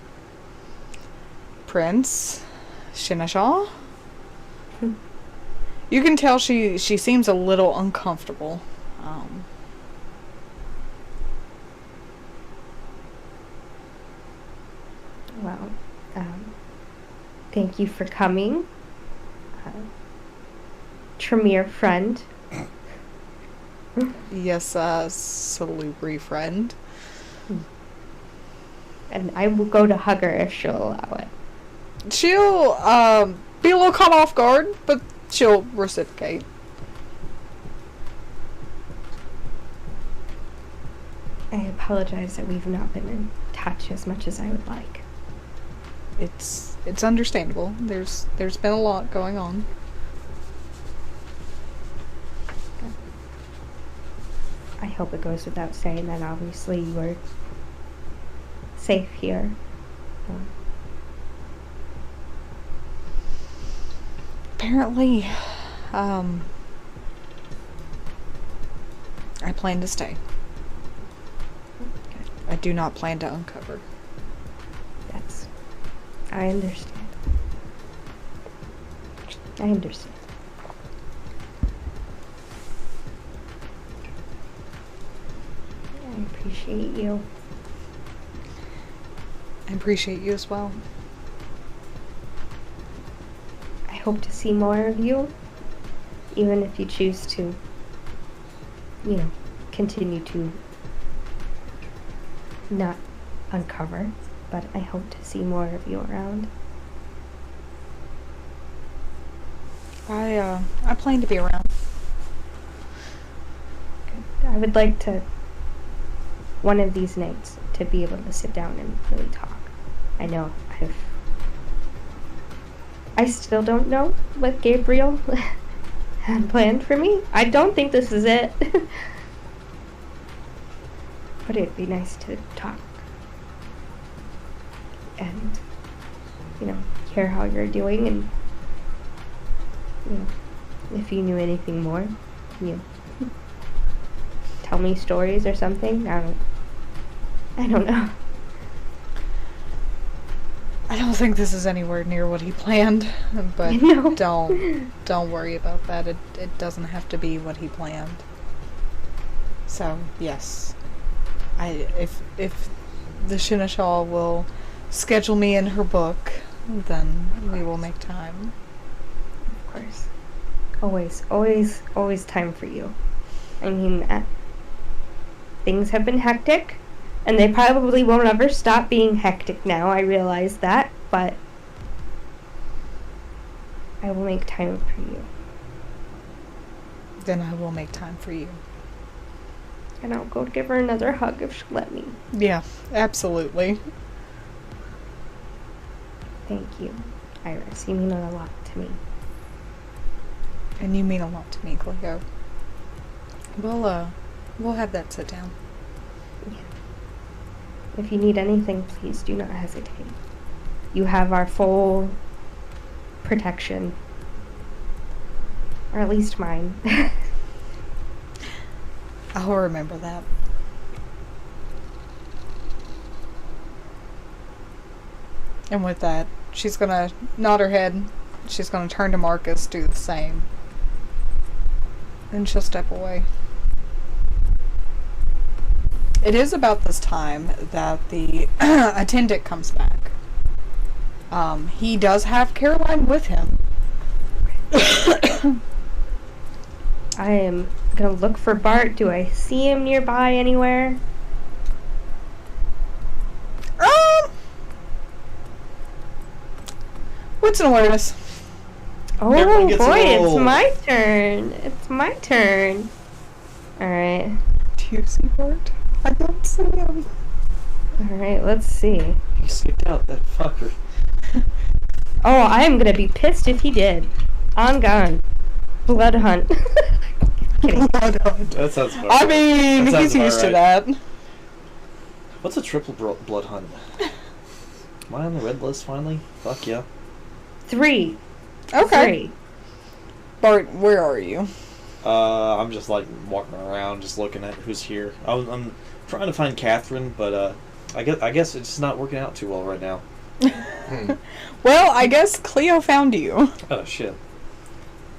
Prince Shinashaw? You can tell she seems a little uncomfortable. Well, thank you for coming. Tremere friend. Yes, salubri friend. And I will go to hug her if she'll allow it. She'll be a little caught off guard, but she'll reciprocate. I apologize that we've not been in touch as much as I would like. It's understandable. There's been a lot going on. I hope it goes without saying that obviously you are safe here. Apparently, I plan to stay. I do not plan to uncover. I understand. I understand. I appreciate you. I appreciate you as well. I hope to see more of you, even if you choose to, continue to not uncover, but I hope to see more of you around. I plan to be around. Good. I would like to, one of these nights, to be able to sit down and really talk. I know I still don't know what Gabriel had planned for me. I don't think this is it. But it'd be nice to talk. And, hear how you're doing, and, if you knew anything more, tell me stories or something. I don't know. I don't think this is anywhere near what he planned, but No. don't worry about that. It doesn't have to be what he planned. So, yes. If the Shinashaw will schedule me in her book, then we will make time. Of course. Always time for you. I mean, things have been hectic, and they probably won't ever stop being hectic now, I realize that, but I will make time for you. Then I will make time for you. And I'll go give her another hug if she'll let me. Yeah, absolutely. Thank you, Iris. You mean a lot to me. And you mean a lot to me, Cleo. We'll have that sit down. Yeah. If you need anything, please do not hesitate. You have our full protection. Or at least mine. I'll remember that. And with that, she's gonna nod her head. She's gonna turn to Marcus, do the same. And she'll step away. It is about this time that the attendant comes back. He does have Caroline with him. I am gonna look for Bart. Do I see him nearby anywhere? What's an awareness? Oh Everyone gets a boy, it's roll. my turn. It's my turn. Alright. Do you see Bart? I don't see him. Alright, let's see. He skipped out, that fucker. Oh, I am gonna be pissed if he did. On gone. Blood hunt. Kidding. That sounds about I right. mean, That he's sounds about used to right. that. What's a triple blood hunt? Am I on the red list finally? Fuck yeah. 3. Okay. 3. Bart, where are you? I'm just like walking around, just looking at who's here. I'm trying to find Catherine, but I guess it's not working out too well right now. Well, I guess Cleo found you. Oh shit.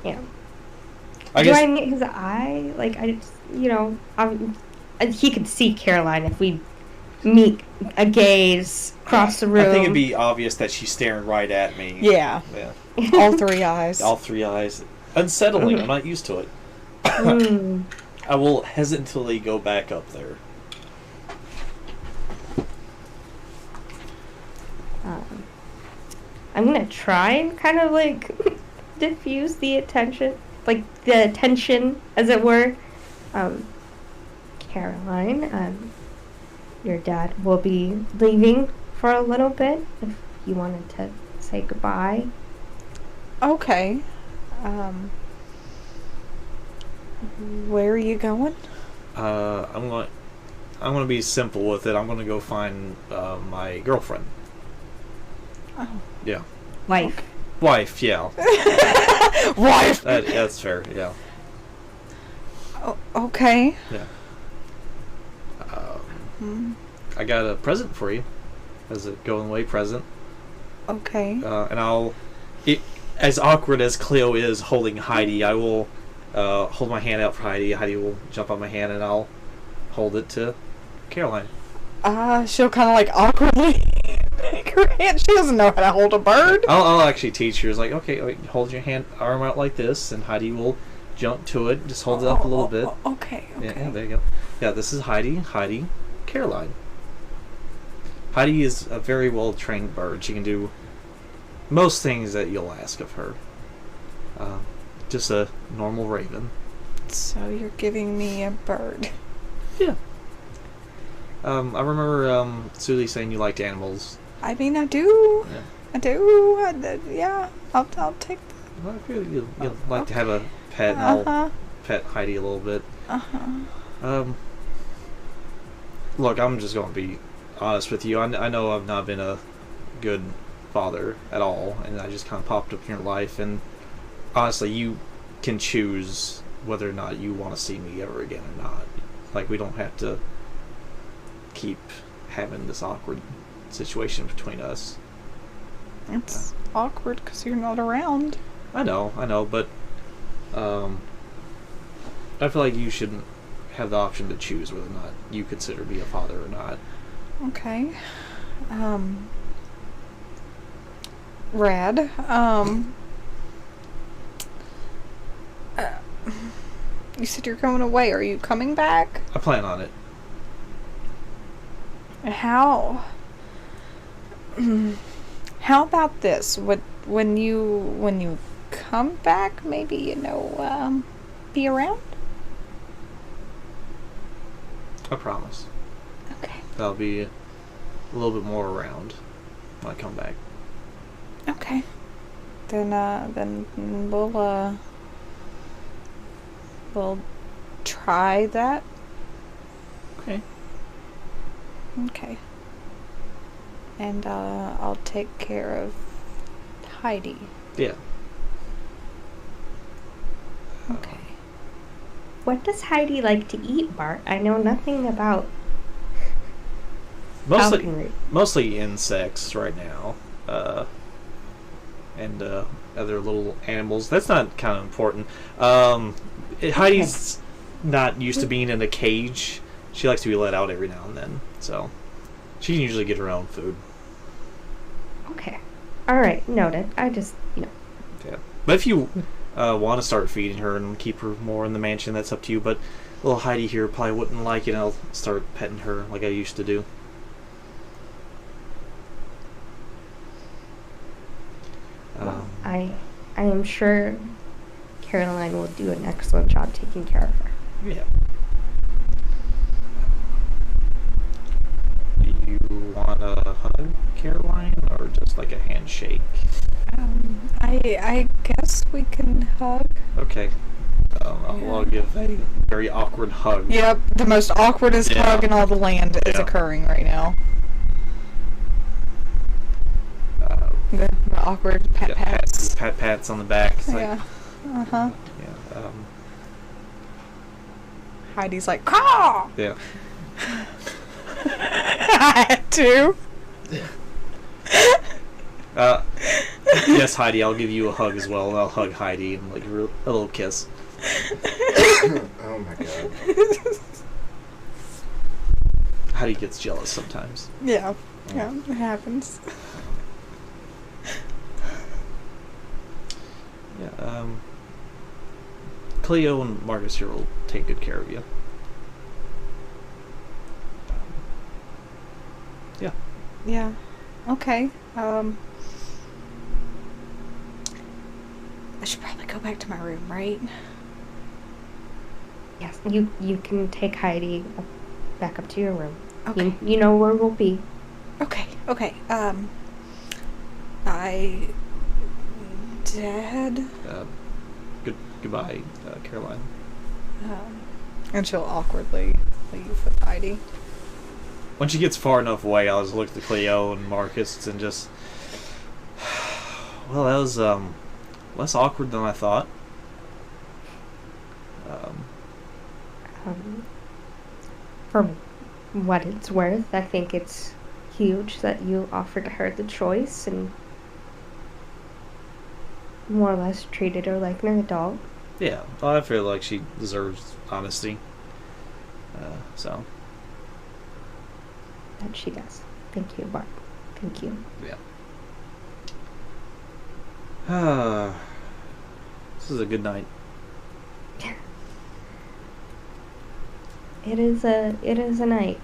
Yeah. I Do guess I need his eye? Like, I just, he could see Caroline if we meet a gaze across the room. I think it'd be obvious that she's staring right at me. Yeah. Yeah. All three eyes. All three eyes. Unsettling. I'm not used to it. I will hesitantly go back up there. I'm gonna try and kind of like diffuse the attention, like the tension, as it were. Caroline, your dad will be leaving for a little bit. If you wanted to say goodbye. Okay. Where are you going? I'm gonna be simple with it. I'm gonna go find my girlfriend. Oh. Yeah. Wife, yeah. Wife! That's fair, yeah. Oh, okay. Yeah. I got a present for you as a going away present. Okay. And as awkward as Cleo is holding Heidi, I will hold my hand out for Heidi. Heidi will jump on my hand and I'll hold it to Caroline. She'll kind of like awkwardly take her hand. She doesn't know how to hold a bird. I'll actually teach her. It's like, okay, like, hold your arm out like this, and Heidi will jump to it. Just hold it up a little bit. Okay. Yeah, there you go. Yeah, this is Heidi, Caroline. Heidi is a very well-trained bird. She can do most things that you'll ask of her. Just a normal raven. So you're giving me a bird. Yeah. I remember Suli saying you liked animals. I mean, I do. Yeah. I do. Yeah. I'll take that. Well, I feel you'd like to have a pet, and I'll pet Heidi a little bit. Look, I'm just going to be honest with you. I know I've not been a good father at all, and I just kind of popped up in your life, and honestly, you can choose whether or not you want to see me ever again or not. Like, we don't have to keep having this awkward situation between us. It's awkward because you're not around. I know, but I feel like you shouldn't have the option to choose whether or not you consider me a father or not. Okay. Rad. You said you're going away. Are you coming back? I plan on it. How? How about this? When you come back, maybe be around. I promise. Okay. I'll be a little bit more around when I come back. Okay. Then we'll try that. Okay. Okay. And I'll take care of Heidi. Yeah. Okay. What does Heidi like to eat, Bart? I know nothing about falconry. Mostly insects right now, and other little animals. That's not kind of important. Heidi's not used to being in a cage. She likes to be let out every now and then, so she can usually get her own food. Okay. All right, noted. I just, Yeah. But if you want to start feeding her and keep her more in the mansion, that's up to you. But little Heidi here probably wouldn't like it, and I'll start petting her like I used to do. I am sure Caroline will do an excellent job taking care of her. Yeah. Do you want a hug, Caroline, or just like a handshake? I guess we can hug. Okay. I'll give a very awkward hug. Yep, the most awkwardest hug in all the land is occurring right now. The awkward pat pats. Pat pats on the back. It's Yeah. Uh-huh. Yeah. Heidi's like, caw! Yeah. I had to. Yes, Heidi, I'll give you a hug as well, and I'll hug Heidi and like a little kiss. Oh my god. Heidi gets jealous sometimes. Yeah. Yeah, it happens. Yeah. Cleo and Marcus here will take good care of you. Yeah. Yeah. Okay. I should probably go back to my room, right? Yes, you can take Heidi back up to your room. Okay. You know where we'll be. Okay. Dad. Goodbye, Caroline. And she'll awkwardly leave with Heidi. When she gets far enough away, I'll just look at Cleo and Marcus and just... Well, that was less awkward than I thought. For what it's worth, I think it's huge that you offered her the choice and more or less treated her like an adult. Yeah, I feel like she deserves honesty. So... That she does. Thank you, Bart. Thank you. Yeah. This is a good night. It is a night.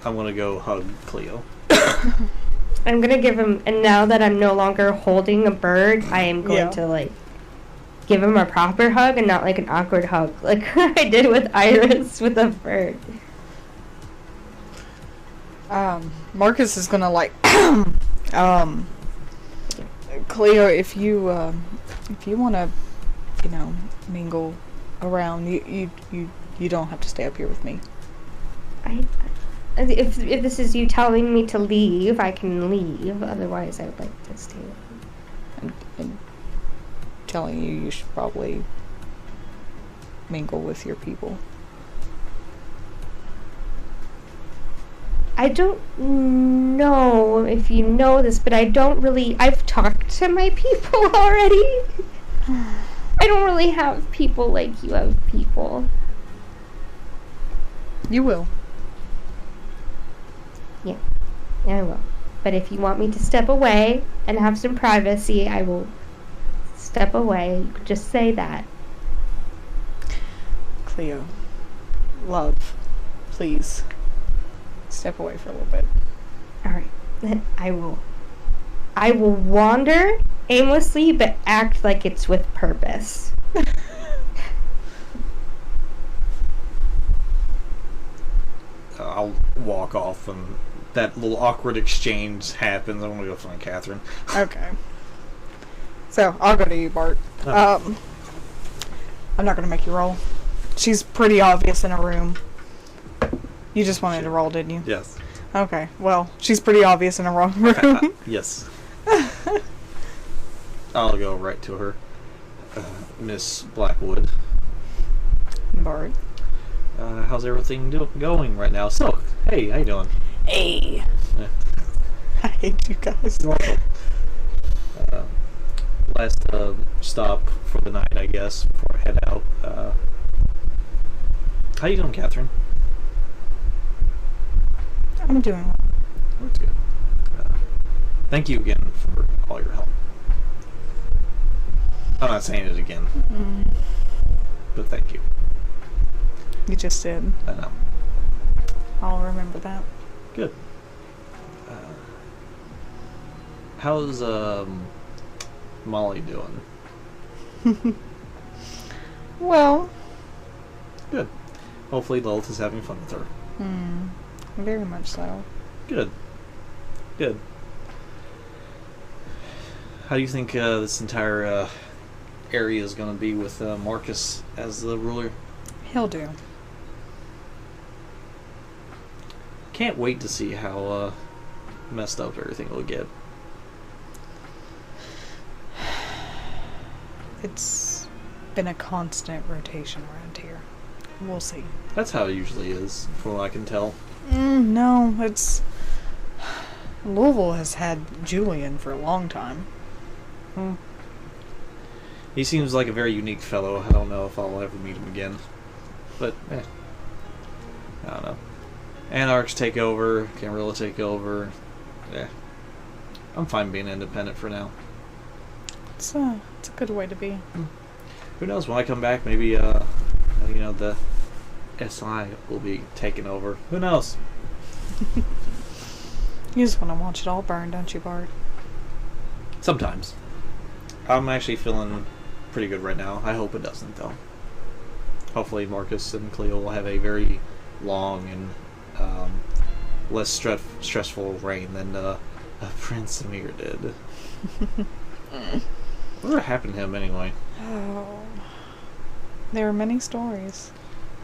I'm gonna go hug Cleo. I'm gonna give him, and now that I'm no longer holding a bird, I am going to like give him a proper hug and not like an awkward hug, like I did with Iris with a bird. Marcus is gonna like, Cleo, if you wanna, mingle around, you don't have to stay up here with me. If this is you telling me to leave, I can leave. Otherwise, I would like to stay. And telling you should probably mingle with your people. I don't know if you know this, but I've talked to my people already. I don't really have people like you have people. You will. Yeah, I will. But if you want me to step away and have some privacy, I will step away. You could just say that. Cleo, love, please. Step away for a little bit. Alright, then I will wander aimlessly, but act like it's with purpose. I'll walk off and that little awkward exchange happens. I'm gonna go find Catherine. Okay. So, I'll go to you, Bart. Oh. I'm not gonna make you roll. She's pretty obvious in a room. You just wanted to roll, didn't you? Yes. Okay, well, she's pretty obvious in a wrong room. Yes. I'll go right to her. Miss Blackwood. Bart. How's everything going right now? So, hey, how you doing? Hey. Yeah. I hate you guys. You're welcome. Last stop for the night, I guess, before I head out. How you doing, Catherine? I'm doing well. That's good. Thank you again for all your help. I'm not saying it again, but thank you. You just did. I know. I'll remember that. Good. How's Molly doing? Well. Good. Hopefully Lilith is having fun with her. Very much so. Good. Good. How do you think this entire area is going to be with Marcus as the ruler? He'll do. Can't wait to see how messed up everything will get. It's been a constant rotation around here. We'll see. That's how it usually is, from what I can tell. No, it's... Louisville has had Julian for a long time. He seems like a very unique fellow. I don't know if I'll ever meet him again. But, I don't know. Anarchs take over, Camarilla take over. I'm fine being independent for now. It's a good way to be. Who knows, when I come back, maybe, the SI will be taken over. Who knows? You just want to watch it all burn, don't you, Bart? Sometimes. I'm actually feeling pretty good right now. I hope it doesn't, though. Hopefully Marcus and Cleo will have a very long and less stressful reign than Prince Amir did. What happened to him, anyway? Oh. There are many stories.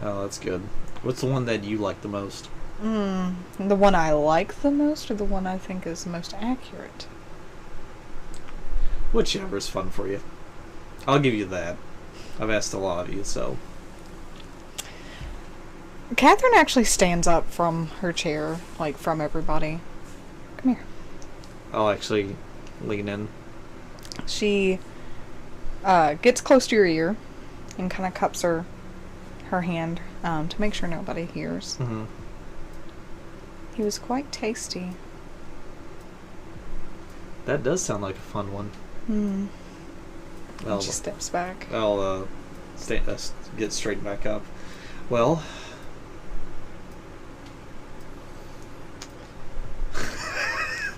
Oh, that's good. What's the one that you like the most? The one I like the most, or the one I think is the most accurate? Whichever is fun for you. I'll give you that. I've asked a lot of you, so... Catherine actually stands up from her chair, like, from everybody. Come here. I'll actually lean in. She gets close to your ear and kind of cups her hand to make sure nobody hears. Mm-hmm. He was quite tasty. That does sound like a fun one. And she steps back. I'll get straight back up. Well...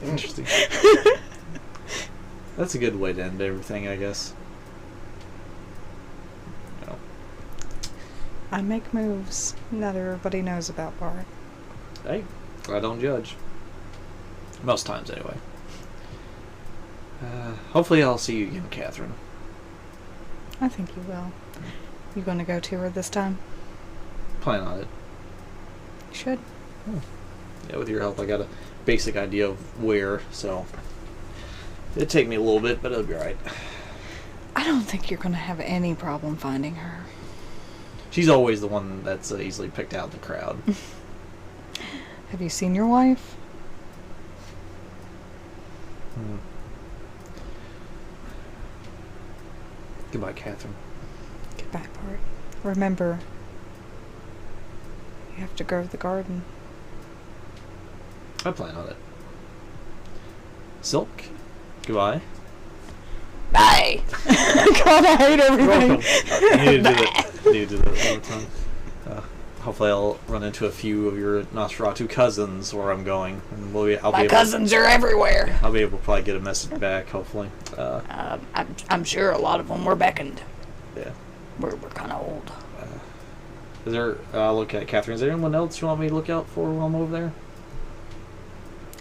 Interesting. That's a good way to end everything, I guess. No. I make moves that everybody knows about, Bart. Hey, I don't judge. Most times, anyway. Hopefully I'll see you again, Catherine. I think you will. You gonna go to her this time? Plan on it. You should. Yeah, with your help, I got a basic idea of where, so... It'd take me a little bit, but it'll be alright. I don't think you're gonna have any problem finding her. She's always the one that's easily picked out in the crowd. Have you seen your wife? Goodbye, Catherine. Goodbye, Bart. Remember, you have to grow the garden. I plan on it. Silk, goodbye. Bye! God, I hate everything. You need to do that. You need to do that all the time. Hopefully I'll run into a few of your Nosferatu cousins where I'm going. And My cousins are everywhere. I'll be able to probably get a message back, hopefully. I'm sure a lot of them were beckoned. Yeah. We're kind of old. Is there... I'll look at Catherine. Is there anyone else you want me to look out for while I'm over there?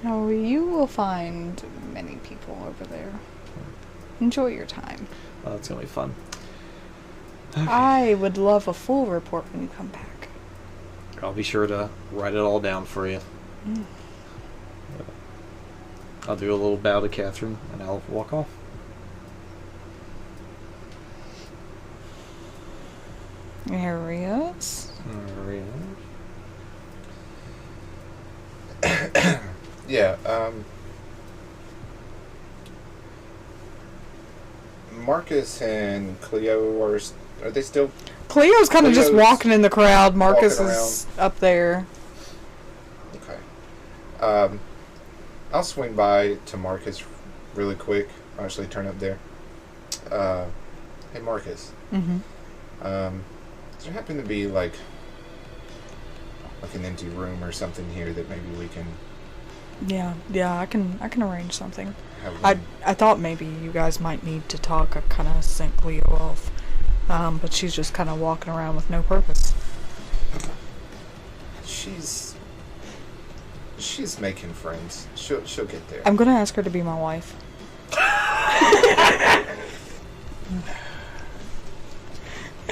Oh, you will find many people over there. Enjoy your time. Oh, it's going to be fun. Okay. I would love a full report when you come back. I'll be sure to write it all down for you. I'll do a little bow to Catherine, and I'll walk off. There he is. Yeah, Marcus and Cleo are they still... Cleo's kind of just Cleo's walking in the crowd. Marcus walking is up there. Okay. I'll swing by to Marcus really quick. I'll actually turn up there. Hey, Marcus. Mm-hmm. Does there happen to be like an empty room or something here that maybe we can... Yeah, I can arrange something. have I thought maybe you guys might need to talk. I kind of sent Cleo off. But she's just kind of walking around with no purpose. She's making friends. She'll get there. I'm gonna ask her to be my wife.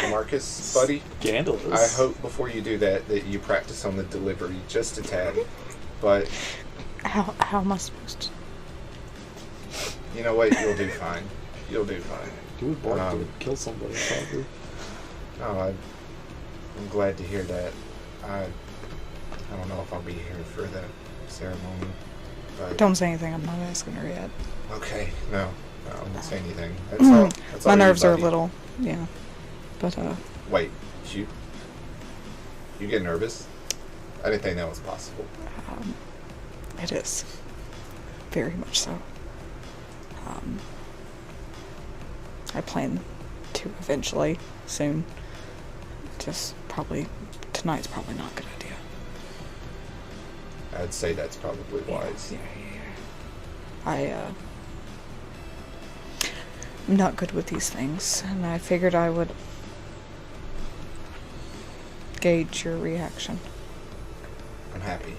Marcus, buddy, Scandalous. I hope before you do that you practice on the delivery just a tad. But How am I supposed to? you know what? You'll do fine. You'll do fine. You would bark Um, to kill somebody, probably. No, I'm glad to hear that. I don't know if I'll be here for the ceremony, but Don't say anything. I'm not asking her yet. okay, no, I won't say anything. That's My all you, nerves are a buddy. little, yeah. But Wait, you get nervous? I didn't think that was possible. it is very much so. I plan to eventually, soon. Just probably tonight's probably not a good idea. I'd say that's probably wise. I'm not good with these things, and I figured I would gauge your reaction. I'm happy.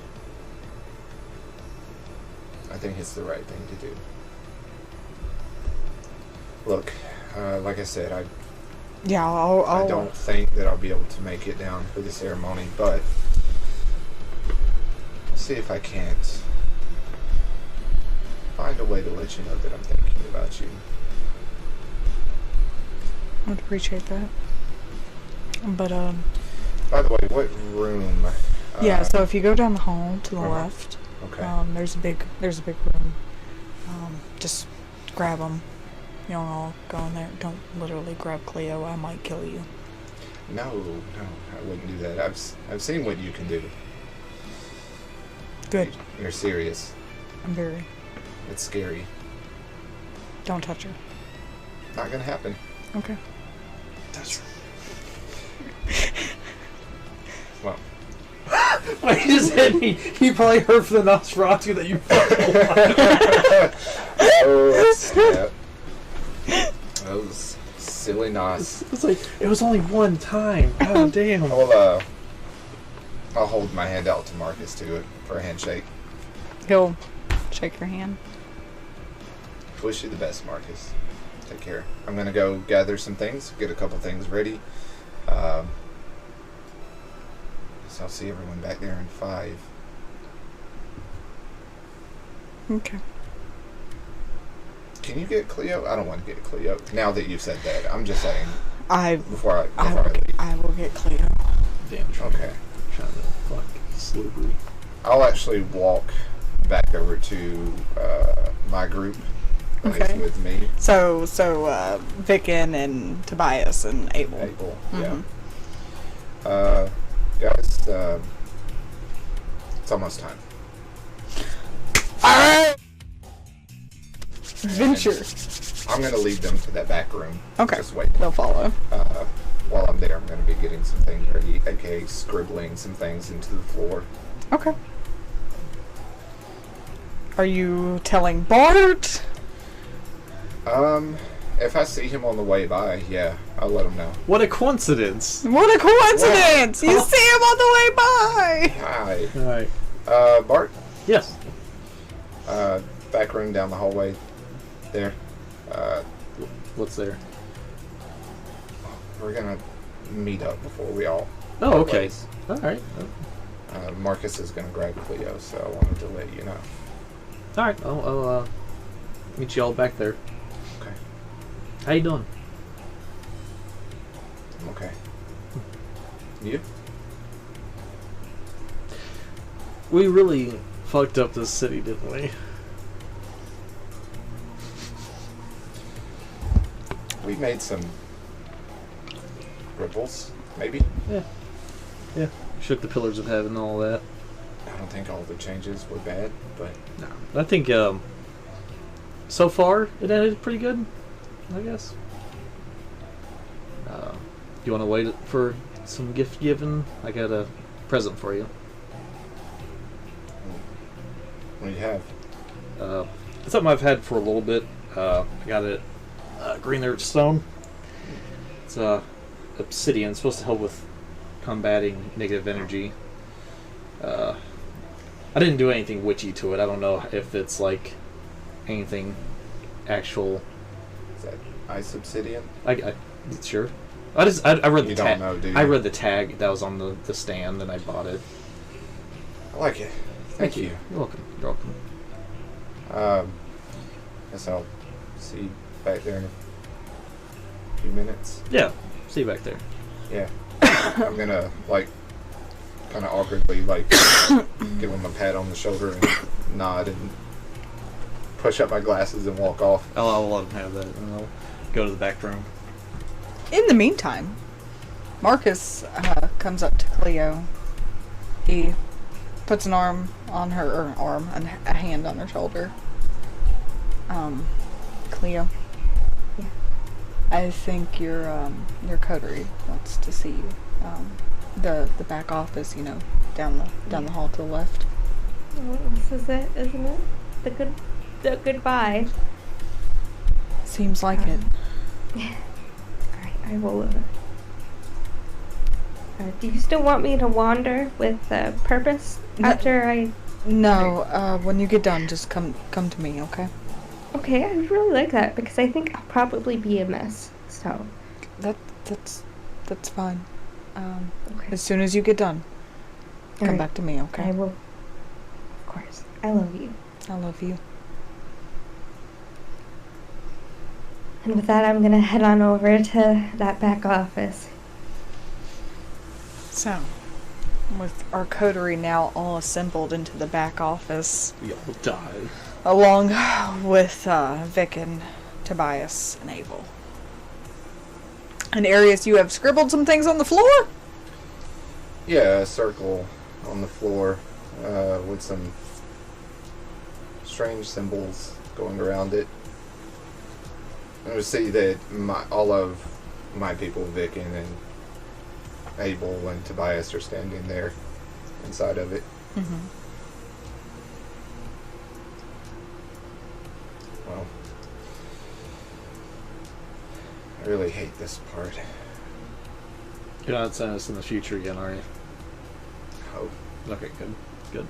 I think it's the right thing to do. Look, like I said, I I'll don't think that I'll be able to make it down for the ceremony, but I'll see if I can't find a way to let you know that I'm thinking about you. I'd appreciate that. But By the way, what room? yeah. So if you go down the hall to the uh-huh. left, Okay. there's a big room. Just grab them. You don't all go in there. Don't literally grab Cleo. I might kill you. No, I wouldn't do that. I've seen what you can do. Good. You're serious. I'm very. It's scary. Don't touch her. Not gonna happen. Okay. Touch her. Well. When he just hit me, he probably heard from the Nosferatu that you Oh, snap. Those silly Nos. It's like, it was only one time. God damn. I'll hold my hand out to Marcus too for a handshake. He'll shake your hand. Wish you the best, Marcus. Take care. I'm gonna go gather some things, get a couple things ready. So I'll see everyone back there in 5. Okay. Can you get Cleo? I don't want to get Cleo. Now that you've said that, I'm just saying I before I will, leave. I will get Cleo. Damn, Okay. Trying to fuck slippery. I'll actually walk back over to my group that is Okay. with me. So Vicken and Tobias and Abel. April. Mhm. Yeah. Guys, it's almost time. Alright! Adventure. I'm gonna lead them to that back room. Okay. Just wait. They'll follow. While I'm there, I'm gonna be getting some things ready, aka scribbling some things into the floor. Okay. Are you telling Bart? If I see him on the way by, yeah, I'll let him know. What a coincidence. What a coincidence! You see him on the way by! Hi. Alright. Bart, Yes. back room down the hallway there. What's there? We're gonna meet up before we all Oh, part okay. ways. Alright. Marcus is gonna grab Cleo, so I wanted to let you know. Alright. I'll meet you all back there. Okay. How you doing? I'm okay. You? We really fucked up this city, didn't we? We made some ripples, maybe. Yeah. Yeah. Shook the pillars of heaven and all that. I don't think all the changes were bad, but No. I think so far it ended pretty good, I guess. You want to wait for some gift giving? I got a present for you. what do you have? It's something I've had for a little bit. I got it green earth stone. It's obsidian. It's supposed to help with combating negative energy. I didn't do anything witchy to it. I don't know if it's like anything actual. Is that ice obsidian? I sure. I read the You don't tag. know, do you? I read the tag that was on the stand, and I bought it. I like it. Thank you. You're welcome. You're welcome. Guess I'll see you back there in few minutes. Yeah. See you back there. Yeah. I'm gonna, like, kind of awkwardly, like, give him a pat on the shoulder and nod and push up my glasses and walk off. I'll let him have that, and I'll go to the back room. In the meantime, Marcus comes up to Cleo. He puts an arm on her, and a hand on her shoulder. Cleo. Yeah. I think your coterie wants to see you. The back office, you know, down the hall to the left. Well, this is it, isn't it? The goodbye. Seems like it. Alright, I will. Do you still want me to wander with purpose after I? No. When you get done, just come to me, okay? Okay, I really like that because I think I'll probably be a mess. So. That's fine. Okay. As soon as you get done, come Alright. back to me, okay? I will. Of course. I love you. I love you. And with that, I'm gonna head on over to that back office. So, with our coterie now all assembled into the back office, We all die. along with Vic and Tobias and Abel. And Arius, you have scribbled some things on the floor? Yeah, a circle on the floor with some strange symbols going around it. And we see that all of my people, Vic and Abel and Tobias, are standing there inside of it. Mm-hmm. Well, I really hate this part. You're not sending us in the future again, are you? Oh. Okay, good.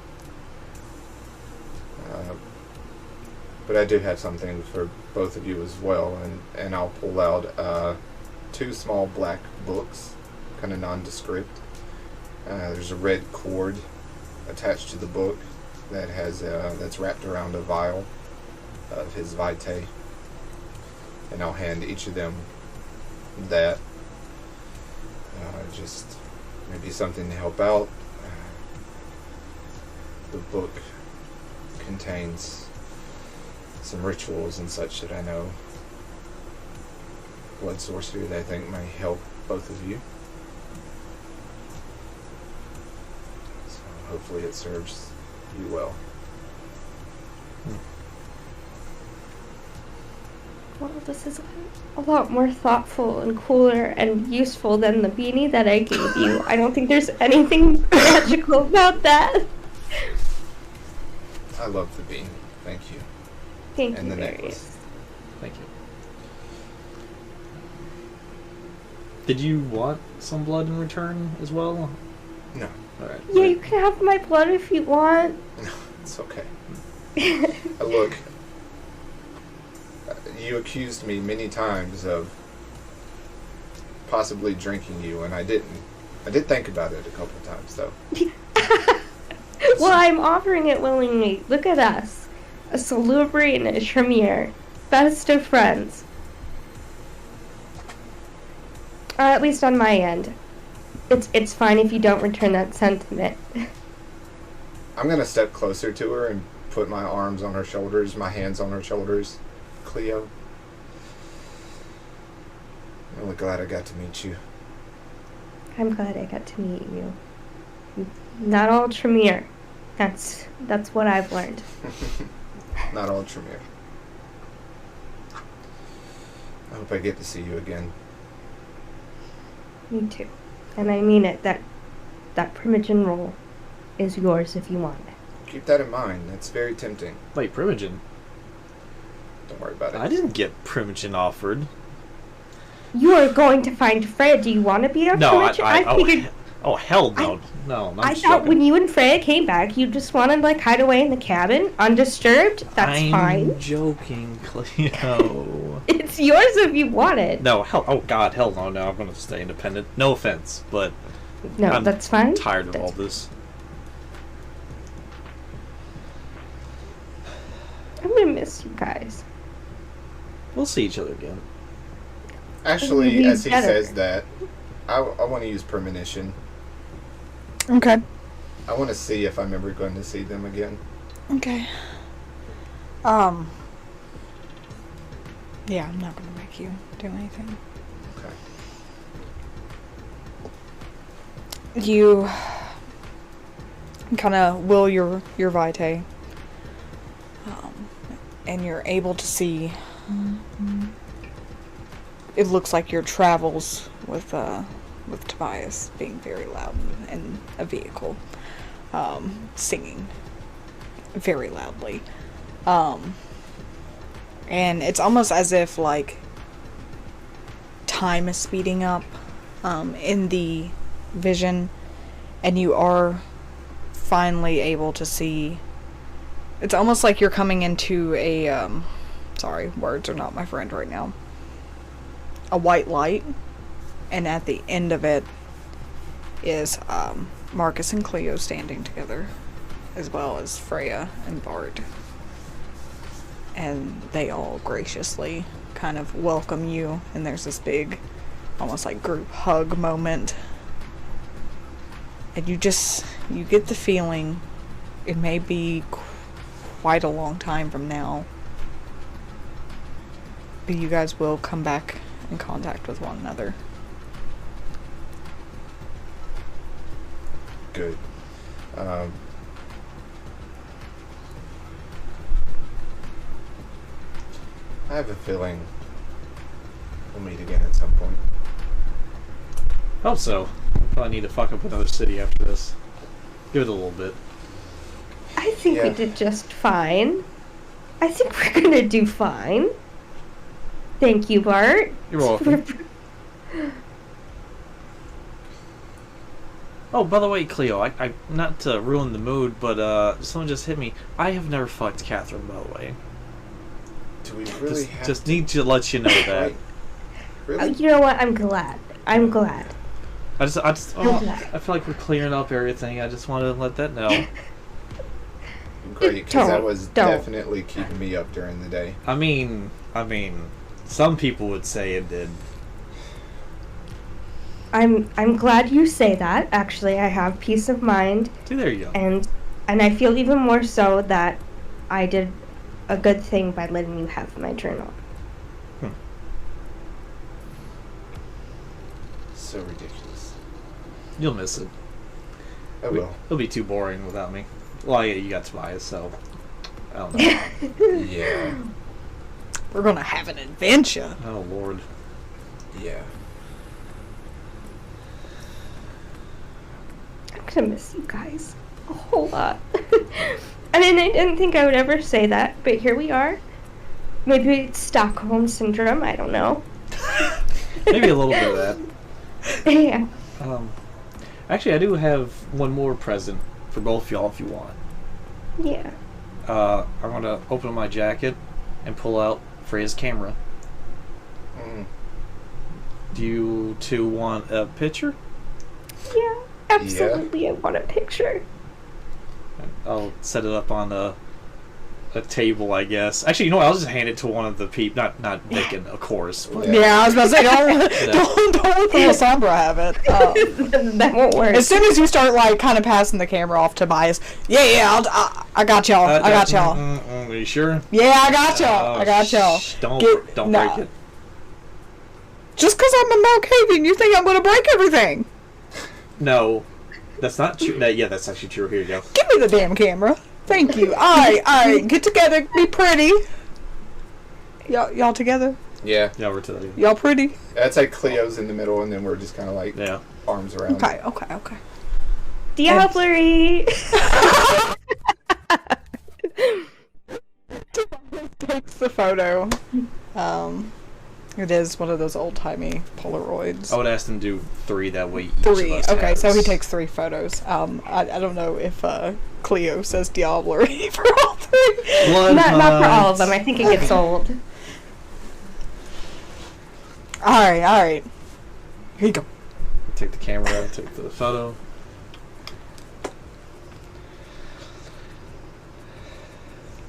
But I do have something for both of you as well, and I'll pull out 2 small black books, kind of nondescript. There's a red cord attached to the book that has that's wrapped around a vial of his vitae, and I'll hand each of them that. Just maybe something to help out. The book contains some rituals and such that I know. Blood sorcery that I think may help both of you. So hopefully it serves you well. Well, this is a lot more thoughtful and cooler and useful than the beanie that I gave you. I don't think there's anything magical about that. I love the bean. Thank you. Thank And you, the Darius. necklace. Thank you. Did you want some blood in return as well? No, Alright. Yeah, you can have my blood if you want. no, it's okay. Look, you accused me many times of possibly drinking you, and I didn't. I did think about it a couple of times, though. Well, I'm offering it willingly. Look at us. A Salubri and a Tremere. Best of friends. At least on my end. It's fine if you don't return that sentiment. I'm gonna step closer to her and put my arms on her shoulders, my hands on her shoulders. Cleo, I'm really glad I got to meet you. I'm glad I got to meet you. Not all Tremere. That's what I've learned. Not all Tremere. I hope I get to see you again. Me too. And I mean it. That Primogen role is yours if you want it. Keep that in mind. That's very tempting. Wait, Primogen? Don't worry about it. I didn't get Primogen offered. You are going to find Freya. Do you want to be our No, Primogen? I figured. oh hell no. No, I'm I just thought joking. when you and Freya came back, you just wanted to like hide away in the cabin, undisturbed. That's I'm fine. joking, Cleo. It's yours if you want it. No, hell no, no, I'm gonna stay independent. No offense, but No, I'm that's fine. tired of That's all this. I'm gonna miss you guys. We'll see each other again. Actually, He's as he better. says that, I want to use premonition. Okay. I want to see if I'm ever going to see them again. Okay. Yeah, I'm not gonna make you do anything. Okay. You kind of will your vitae, and you're able to see. It looks like your travels with Tobias being very loud in a vehicle, singing very loudly, and it's almost as if like time is speeding up in the vision, and you are finally able to see. It's almost like you're coming into a sorry, words are not my friend right now. A white light, and at the end of it is Marcus and Cleo standing together, as well as Freya and Bart, and they all graciously kind of welcome you, and there's this big, almost like group hug moment, and you get the feeling it may be quite a long time from now, but you guys will come back in contact with one another. Good. I have a feeling we'll meet again at some point. Hope so. Probably need to fuck up another city after this. Give it a little bit. I think we Yeah. did just fine. I think we're gonna do fine. Thank you, Bart. You're welcome. Oh, by the way, Cleo, I not to ruin the mood, but someone just hit me. I have never fucked Catherine, by the way. Do we really have Just need to let you know that. Like, really? You know what? I'm glad. I'm glad. I I'm feel glad. like we're clearing up everything. I just wanted to let that know. Great, because that Don't. was definitely keeping me up during the day. I mean, some people would say it did. I'm glad you say that. Actually, I have peace of mind, See, there you go. and I feel even more so that I did a good thing by letting you have my journal. So ridiculous. You'll miss it. I will. It'll be too boring without me. Well, yeah, you got Tobias, so I don't know. Yeah. We're gonna have an adventure. Oh Lord. Yeah. I'm gonna miss you guys a whole lot. I mean, I didn't think I would ever say that, but here we are. Maybe it's Stockholm syndrome. I don't know. Maybe a little bit of that. Yeah. Actually, I do have one more present for both y'all if you want. Yeah. I'm gonna open my jacket and pull out Freya's camera. Mm. Do you two want a picture? Yeah. Absolutely. I want a picture. I'll set it up on a table, I guess. Actually, you know what? I'll just hand it to one of the people. Not Bacon, of course. But Yeah, I was about to say, don't let the Lasombra have it. That won't work. As soon as you start, like, kind of passing the camera off to Tobias, I got y'all. I got y'all. Are you sure? Yeah, I got y'all. I got y'all. Don't nah. break it. Just because I'm a Malkavian, you think I'm going to break everything? No, that's not true. Yeah, that's actually true. Here you go. Give me the damn camera. Thank you. Alright, get together, be pretty. Y'all together? Yeah. Yeah, we're to the. Y'all pretty? That's like Cleo's in the middle, and then we're just kind of like Yeah. arms around. Okay. Diablerie! Takes the photo. It is one of those old-timey Polaroids. I would ask them to do 3, that way each 3. of us Okay, has. so he takes 3 photos. I don't know if Cleo says Diablerie for all 3. Blood Not for all of hunts. them. I think it gets old. Alright. Here you go. Take the camera, take the photo.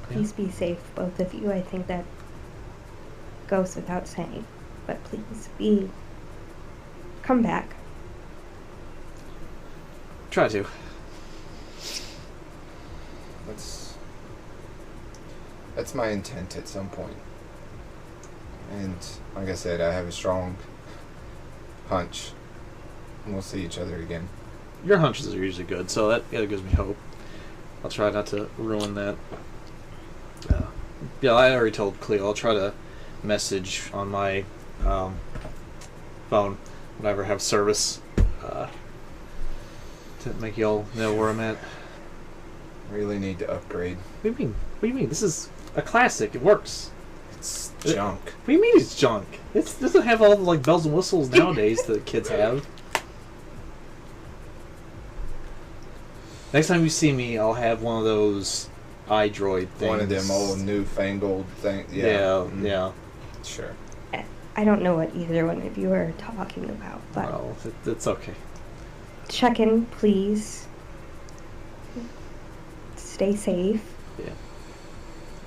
Please be safe, both of you. I think that goes without saying. but please come back. Try to. That's my intent at some point. And like I said, I have a strong hunch. And we'll see each other again. Your hunches are usually good, so that gives me hope. I'll try not to ruin that. Yeah, I already told Cleo. I'll try to message on my phone whenever I have service to make y'all know where I'm at. Really need to upgrade. What do you mean? What do you mean? This is a classic. It works. It's junk. What do you mean it's junk? It doesn't have all the like bells and whistles nowadays that kids have. Next time you see me, I'll have one of those iDroid things. One of them old newfangled things. Yeah, yeah. Sure. I don't know what either one of you are talking about, but Well, it's okay. check in, please. Stay safe. Yeah.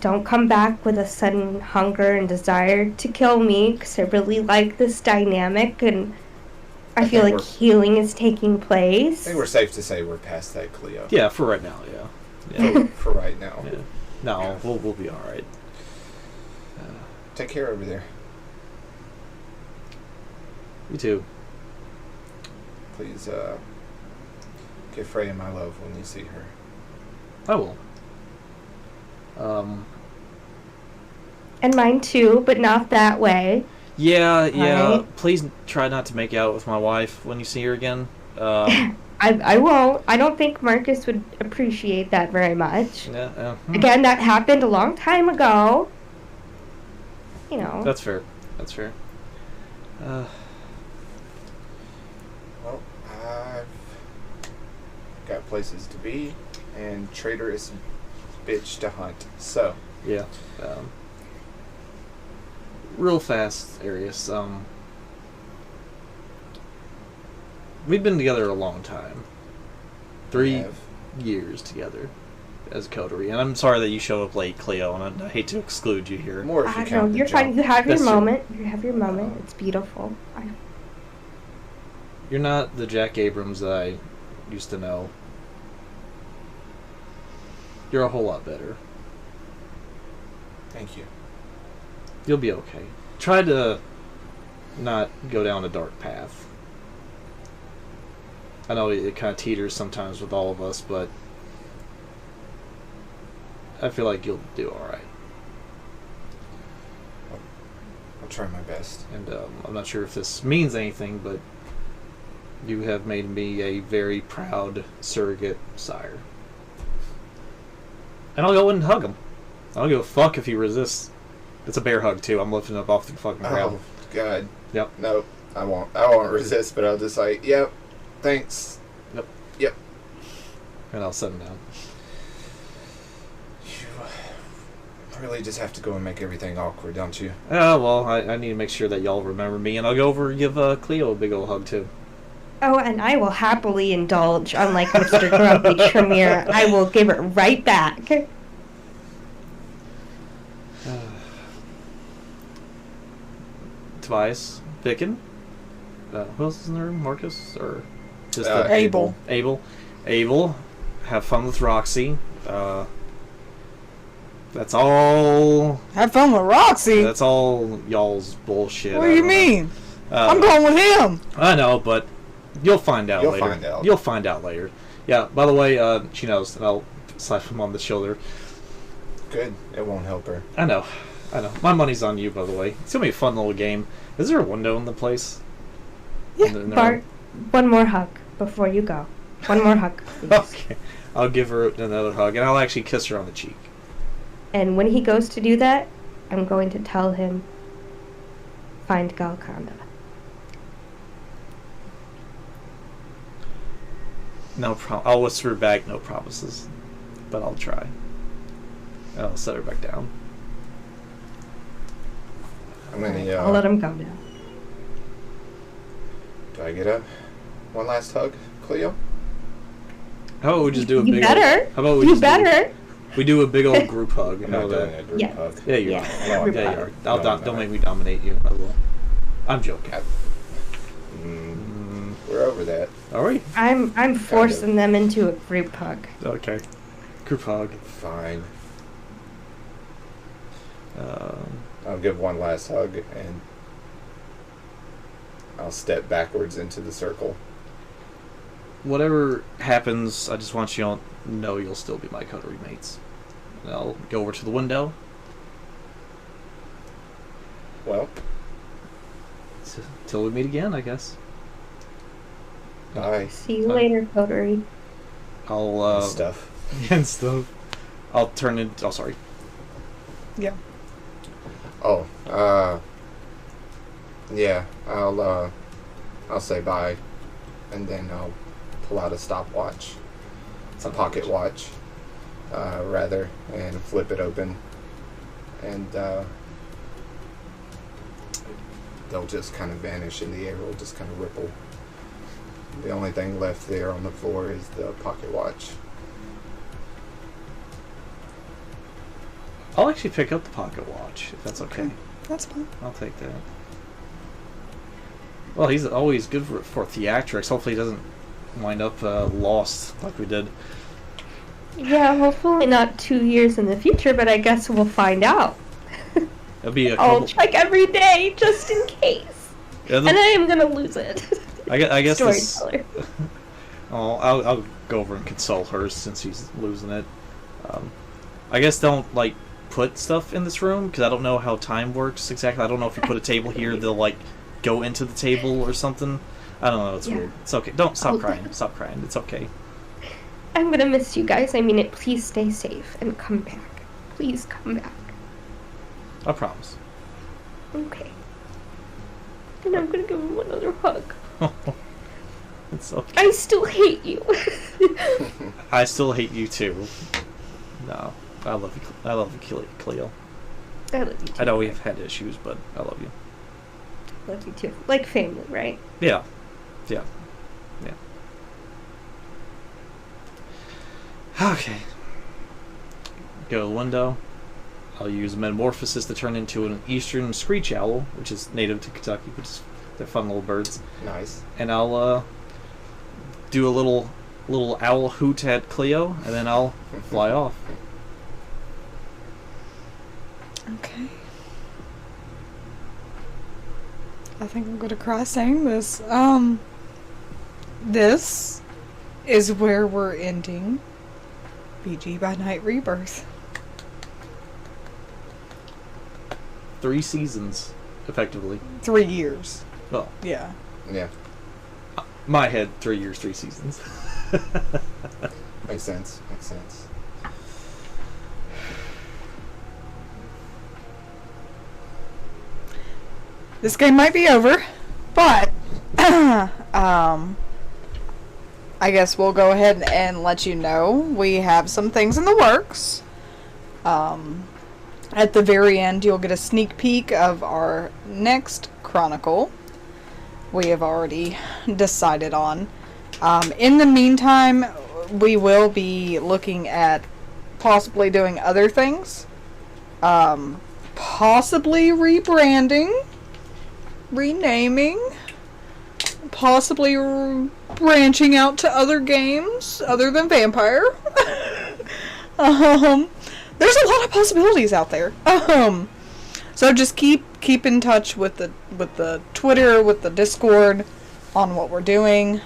Don't come back with a sudden hunger and desire to kill me, because I really like this dynamic, and I feel think like healing is taking I place. think we're safe to say we're past that, Cleo. Yeah, for right now, yeah. For right now. Yeah. No, we'll be all right. Take care over there. You too. Please, give Freya my love when you see her. I will. And mine too, but not that way. Yeah. Alright. Please try not to make out with my wife when you see her again. I won't. I don't think Marcus would appreciate that very much. Yeah. Again, that happened a long time ago. You know. That's fair. That's fair. Well, I've got places to be and traitorous bitch to hunt. So, Yeah. Real fast, Arius. We've been together a long time. 3 have. years together as a coterie. And I'm sorry that you showed up late, Cleo, and I hate to exclude you here. more if you I know, count the you're fine. jump. You have your That's true. moment. You have your moment. It's beautiful. You're not the Jack Abrams that I used to know. You're a whole lot better. Thank you. You'll be okay. Try to not go down a dark path. I know it kind of teeters sometimes with all of us, but I feel like you'll do alright. I'll try my best. And I'm not sure if this means anything, but you have made me a very proud surrogate sire. And I'll go and hug him. I don't give a fuck if he resists. It's a bear hug too. I'm lifting up off the fucking ground. Oh, God. Yep. Nope. I won't resist, but I'll just like, yep, thanks. Yep. And I'll set him down. You really just have to go and make everything awkward, don't you? Well, I need to make sure that y'all remember me, and I'll go over and give Cleo a big old hug too. Oh, and I will happily indulge, unlike Mr. Grumpy Tremere. I will give it right back. Tobias, Vicken, who else is in the room? Marcus, or just Abel. Abel, have fun with Roxy. That's all. Have fun with Roxy. That's all y'all's bullshit. What do you mean? I'm going with him. I know, but you'll find out later. You'll find out later. Yeah. By the way, she knows, and I'll slap him on the shoulder. Good. It won't help her. I know. My money's on you, by the way. It's gonna be a fun little game. Is there a window in the place? Yeah. In the Bart, one more hug before you go. One more hug, please. Okay. I'll give her another hug, and I'll actually kiss her on the cheek. And when he goes to do that, I'm going to tell him, find Galkanda. No problem. I'll whisper back, no promises, but I'll try. And I'll set her back down. I'm gonna, I'll let him go now. do I get one last hug, Cleo? How about we just do a You big better. old... How about we You just better. we do a big old group hug? I'm How not about doing that? a group Yeah. hug. Yeah, you Yeah. are. No, Yeah, you are. No, I'm Don't not. make me dominate you. I will. I'm joking. We're over that. Are we? I'm forcing them into a group hug. Okay. Group hug. Fine. I'll give one last hug, and I'll step backwards into the circle. Whatever happens, I just want you to know you'll still be my coterie mates. And I'll go over to the window. Well, Till we meet again, I guess. bye. See you later, coterie. I'll Stuff. and stuff. I'll turn in. Oh, sorry. Yeah. Oh, yeah. I'll say bye, and then I'll pull out a stopwatch. It's a pocket watch, rather, and flip it open, and they'll just kind of vanish in the air. Will just kind of ripple. The only thing left there on the floor is the pocket watch. I'll actually pick up the pocket watch if that's okay. That's fine. I'll take that. Well, he's always good for theatrics. Hopefully, he doesn't wind up lost like we did. Yeah, hopefully not 2 years in the future, but I guess we'll find out. It'll be a I'll couple. check every day just in case. Yeah, And I am gonna lose it. I guess this. Storyteller. Oh, I'll go over and console her since he's losing it. I guess don't put stuff in this room because I don't know how time works exactly. I don't know if you put a table here, they'll go into the table or something. I don't know. It's weird. It's okay. Don't stop crying. Stop crying. It's okay. I'm gonna miss you guys. I mean it. Please stay safe and come back. Please come back. I promise. Okay. And I'm gonna give him another hug. It's okay. I still hate you. I still hate you too. No, I love you. I love you, Cleo. I love you too. I know we have had issues, but I love you. Love you too. Like family, right? Yeah. Yeah. Yeah. Okay. Go to the window. I'll use Metamorphosis to turn into an eastern screech owl, which is native to Kentucky, which is they're fun little birds. Nice. And I'll do a little owl hoot at Cleo, and then I'll fly off. Okay. I think I'm gonna cry saying this. This is where we're ending BG by Night Rebirth. 3 seasons, effectively. 3 years. Well, Yeah. Yeah. my head, 3 years, 3 seasons. Makes sense. Makes sense. This game might be over, but I guess we'll go ahead and let you know we have some things in the works. At the very end, you'll get a sneak peek of our next chronicle. We have already decided on. In the meantime, we will be looking at possibly doing other things. Possibly rebranding, renaming, possibly branching out to other games other than Vampire. There's a lot of possibilities out there. So just keep in touch with the Twitter, with the Discord, on what we're doing.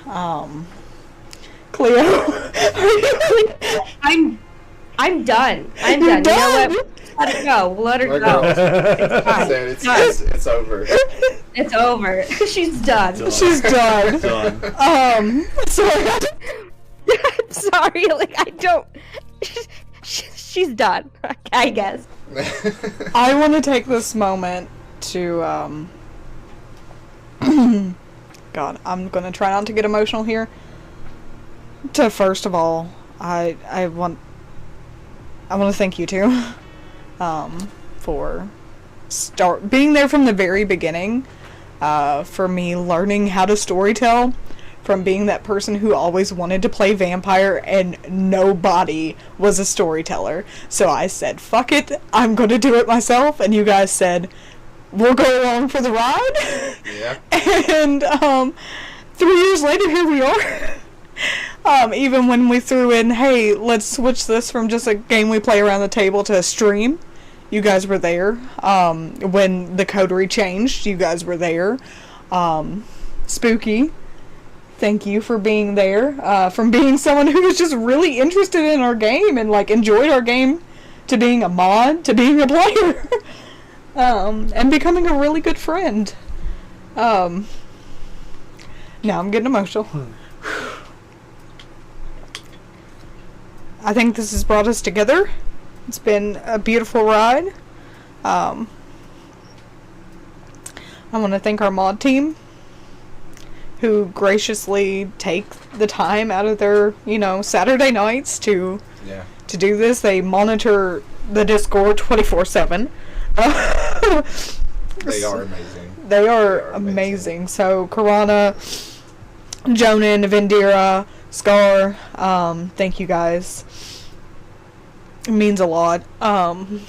Cleo, I'm done. I'm You're done. You know done? what? Let her go. Let her We're go. good. fine. So it's over. It's over. She's done. Done. she's done. Done. Sorry. I'm sorry. I don't. She's done. I guess. I want to take this moment to, God, I'm gonna try not to get emotional here. To first of all, I want to thank you two, for being there from the very beginning, for me learning how to storytell, from being that person who always wanted to play vampire and nobody was a storyteller. So I said, fuck it, I'm gonna do it myself, and you guys said, we'll go along for the ride. Yeah. And 3 years later, here we are. Even when we threw in, hey, let's switch this from just a game we play around the table to a stream, you guys were there. When the coterie changed, you guys were there. Spooky, thank you for being there. From being someone who was just really interested in our game and like enjoyed our game, to being a mod, to being a player, and becoming a really good friend. Now I'm getting emotional. I think this has brought us together. It's been a beautiful ride. I want to thank our mod team, who graciously take the time out of their, Saturday nights to do this. They monitor the Discord 24/7. They are amazing. They are amazing. So, Karana, Jonan, Vendira, Scar, thank you guys. It means a lot. I'm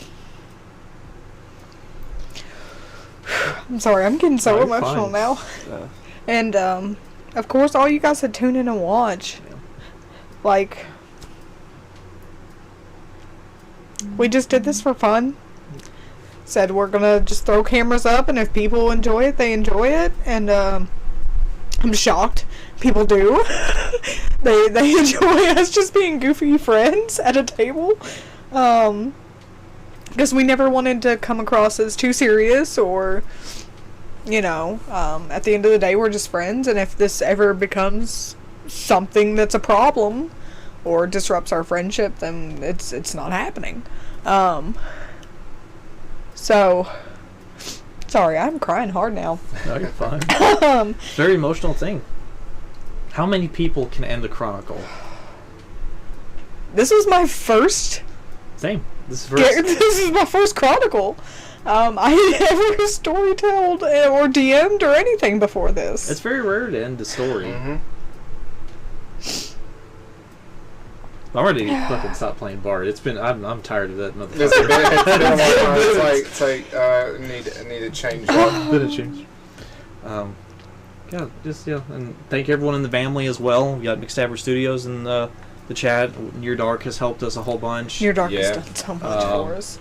sorry, I'm getting so No, you're emotional fine. now. And, of course, all you guys that tune in and watch. Like, we just did this for fun. Said we're gonna just throw cameras up, and if people enjoy it, they enjoy it. And, I'm shocked. People do. They enjoy us just being goofy friends at a table. Because we never wanted to come across as too serious or, at the end of the day, we're just friends. And if this ever becomes something that's a problem or disrupts our friendship, then it's not happening. So, sorry, I'm crying hard now. No, you're fine. Very emotional thing. How many people can end a chronicle? This was my first. Same. This is first. This is my first chronicle. I had never storytelled or DM'd or anything before this. It's very rare to end a story. Mm-hmm. I'm ready to fucking stop playing Bard. I'm tired of that motherfucker. It's been a while. It's like I need to change up. Bit of change. And thank everyone in the family as well. We got McStabber Studios in the chat. Near Dark has helped us a whole bunch. Your Dark has Yeah. done so much for us.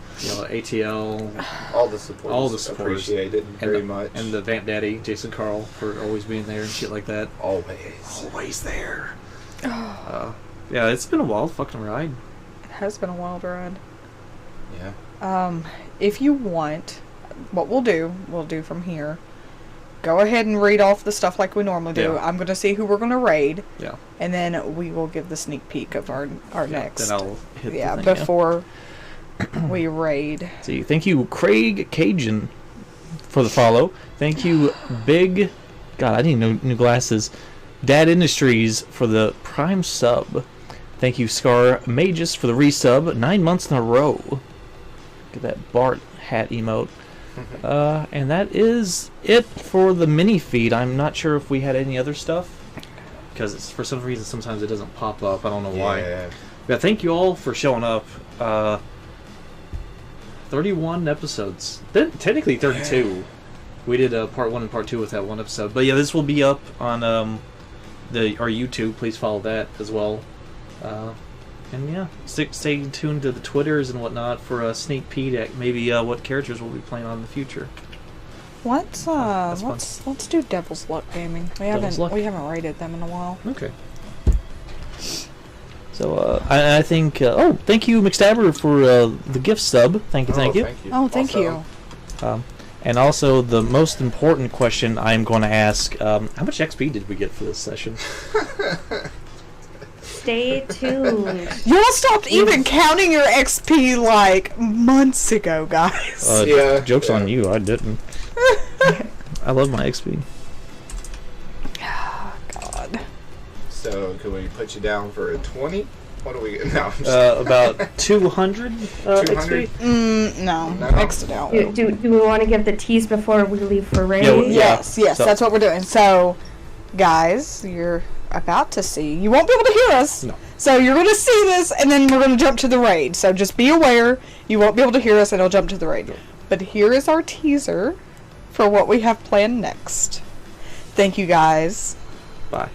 ATL, All the support. All the support. Appreciated very much. and the Vamp Daddy, Jason Carl, for always being there and shit like that. Always there. Yeah, it's been a wild fucking ride. It has been a wild ride. Yeah. If you want, what we'll do from here. Go ahead and read off the stuff like we normally do. Yeah. I'm going to see who we're going to raid. Yeah. And then we will give the sneak peek of our next. Then I'll hit the thing, before we raid. See, thank you, Craig Cajun, for the follow. Thank you, Big. God, I need new glasses. Dad Industries for the Prime sub. Thank you, Scar Magus, for the resub. 9 months in a row. Look at that Bart hat emote. And that is it for the mini feed. I'm not sure if we had any other stuff, because for some reason sometimes it doesn't pop up. I don't know why. Yeah, thank you all for showing up. 31 episodes. Technically 32. We did part 1 and part 2 with that one episode. But yeah, this will be up on our YouTube. Please follow that as well. And yeah, stay tuned to the Twitters and whatnot for a sneak peek at maybe what characters we'll be playing on in the future. Let's do Devil's Luck Gaming. We haven't rated them in a while. Okay. So I think thank you, McStabber, for the gift sub. Thank you. Thank you. Oh, thank you. And also the most important question I'm going to ask: how much XP did we get for this session? Stay tuned. Y'all stopped even counting your XP like months ago, guys. Joke's on you. I didn't. I love my XP. Oh, God. So, can we put you down for a 20? What do we get now? About 200 XP. No. No. X'd it out. Do we want to give the tease before we leave for raid? Yeah, Yes, So- that's what we're doing. So, guys, you're about to see. You won't be able to hear us. No. So you're going to see this, and then we're going to jump to the raid. So just be aware, you won't be able to hear us, and it'll jump to the raid. But here is our teaser for what we have planned next. Thank you guys. Bye.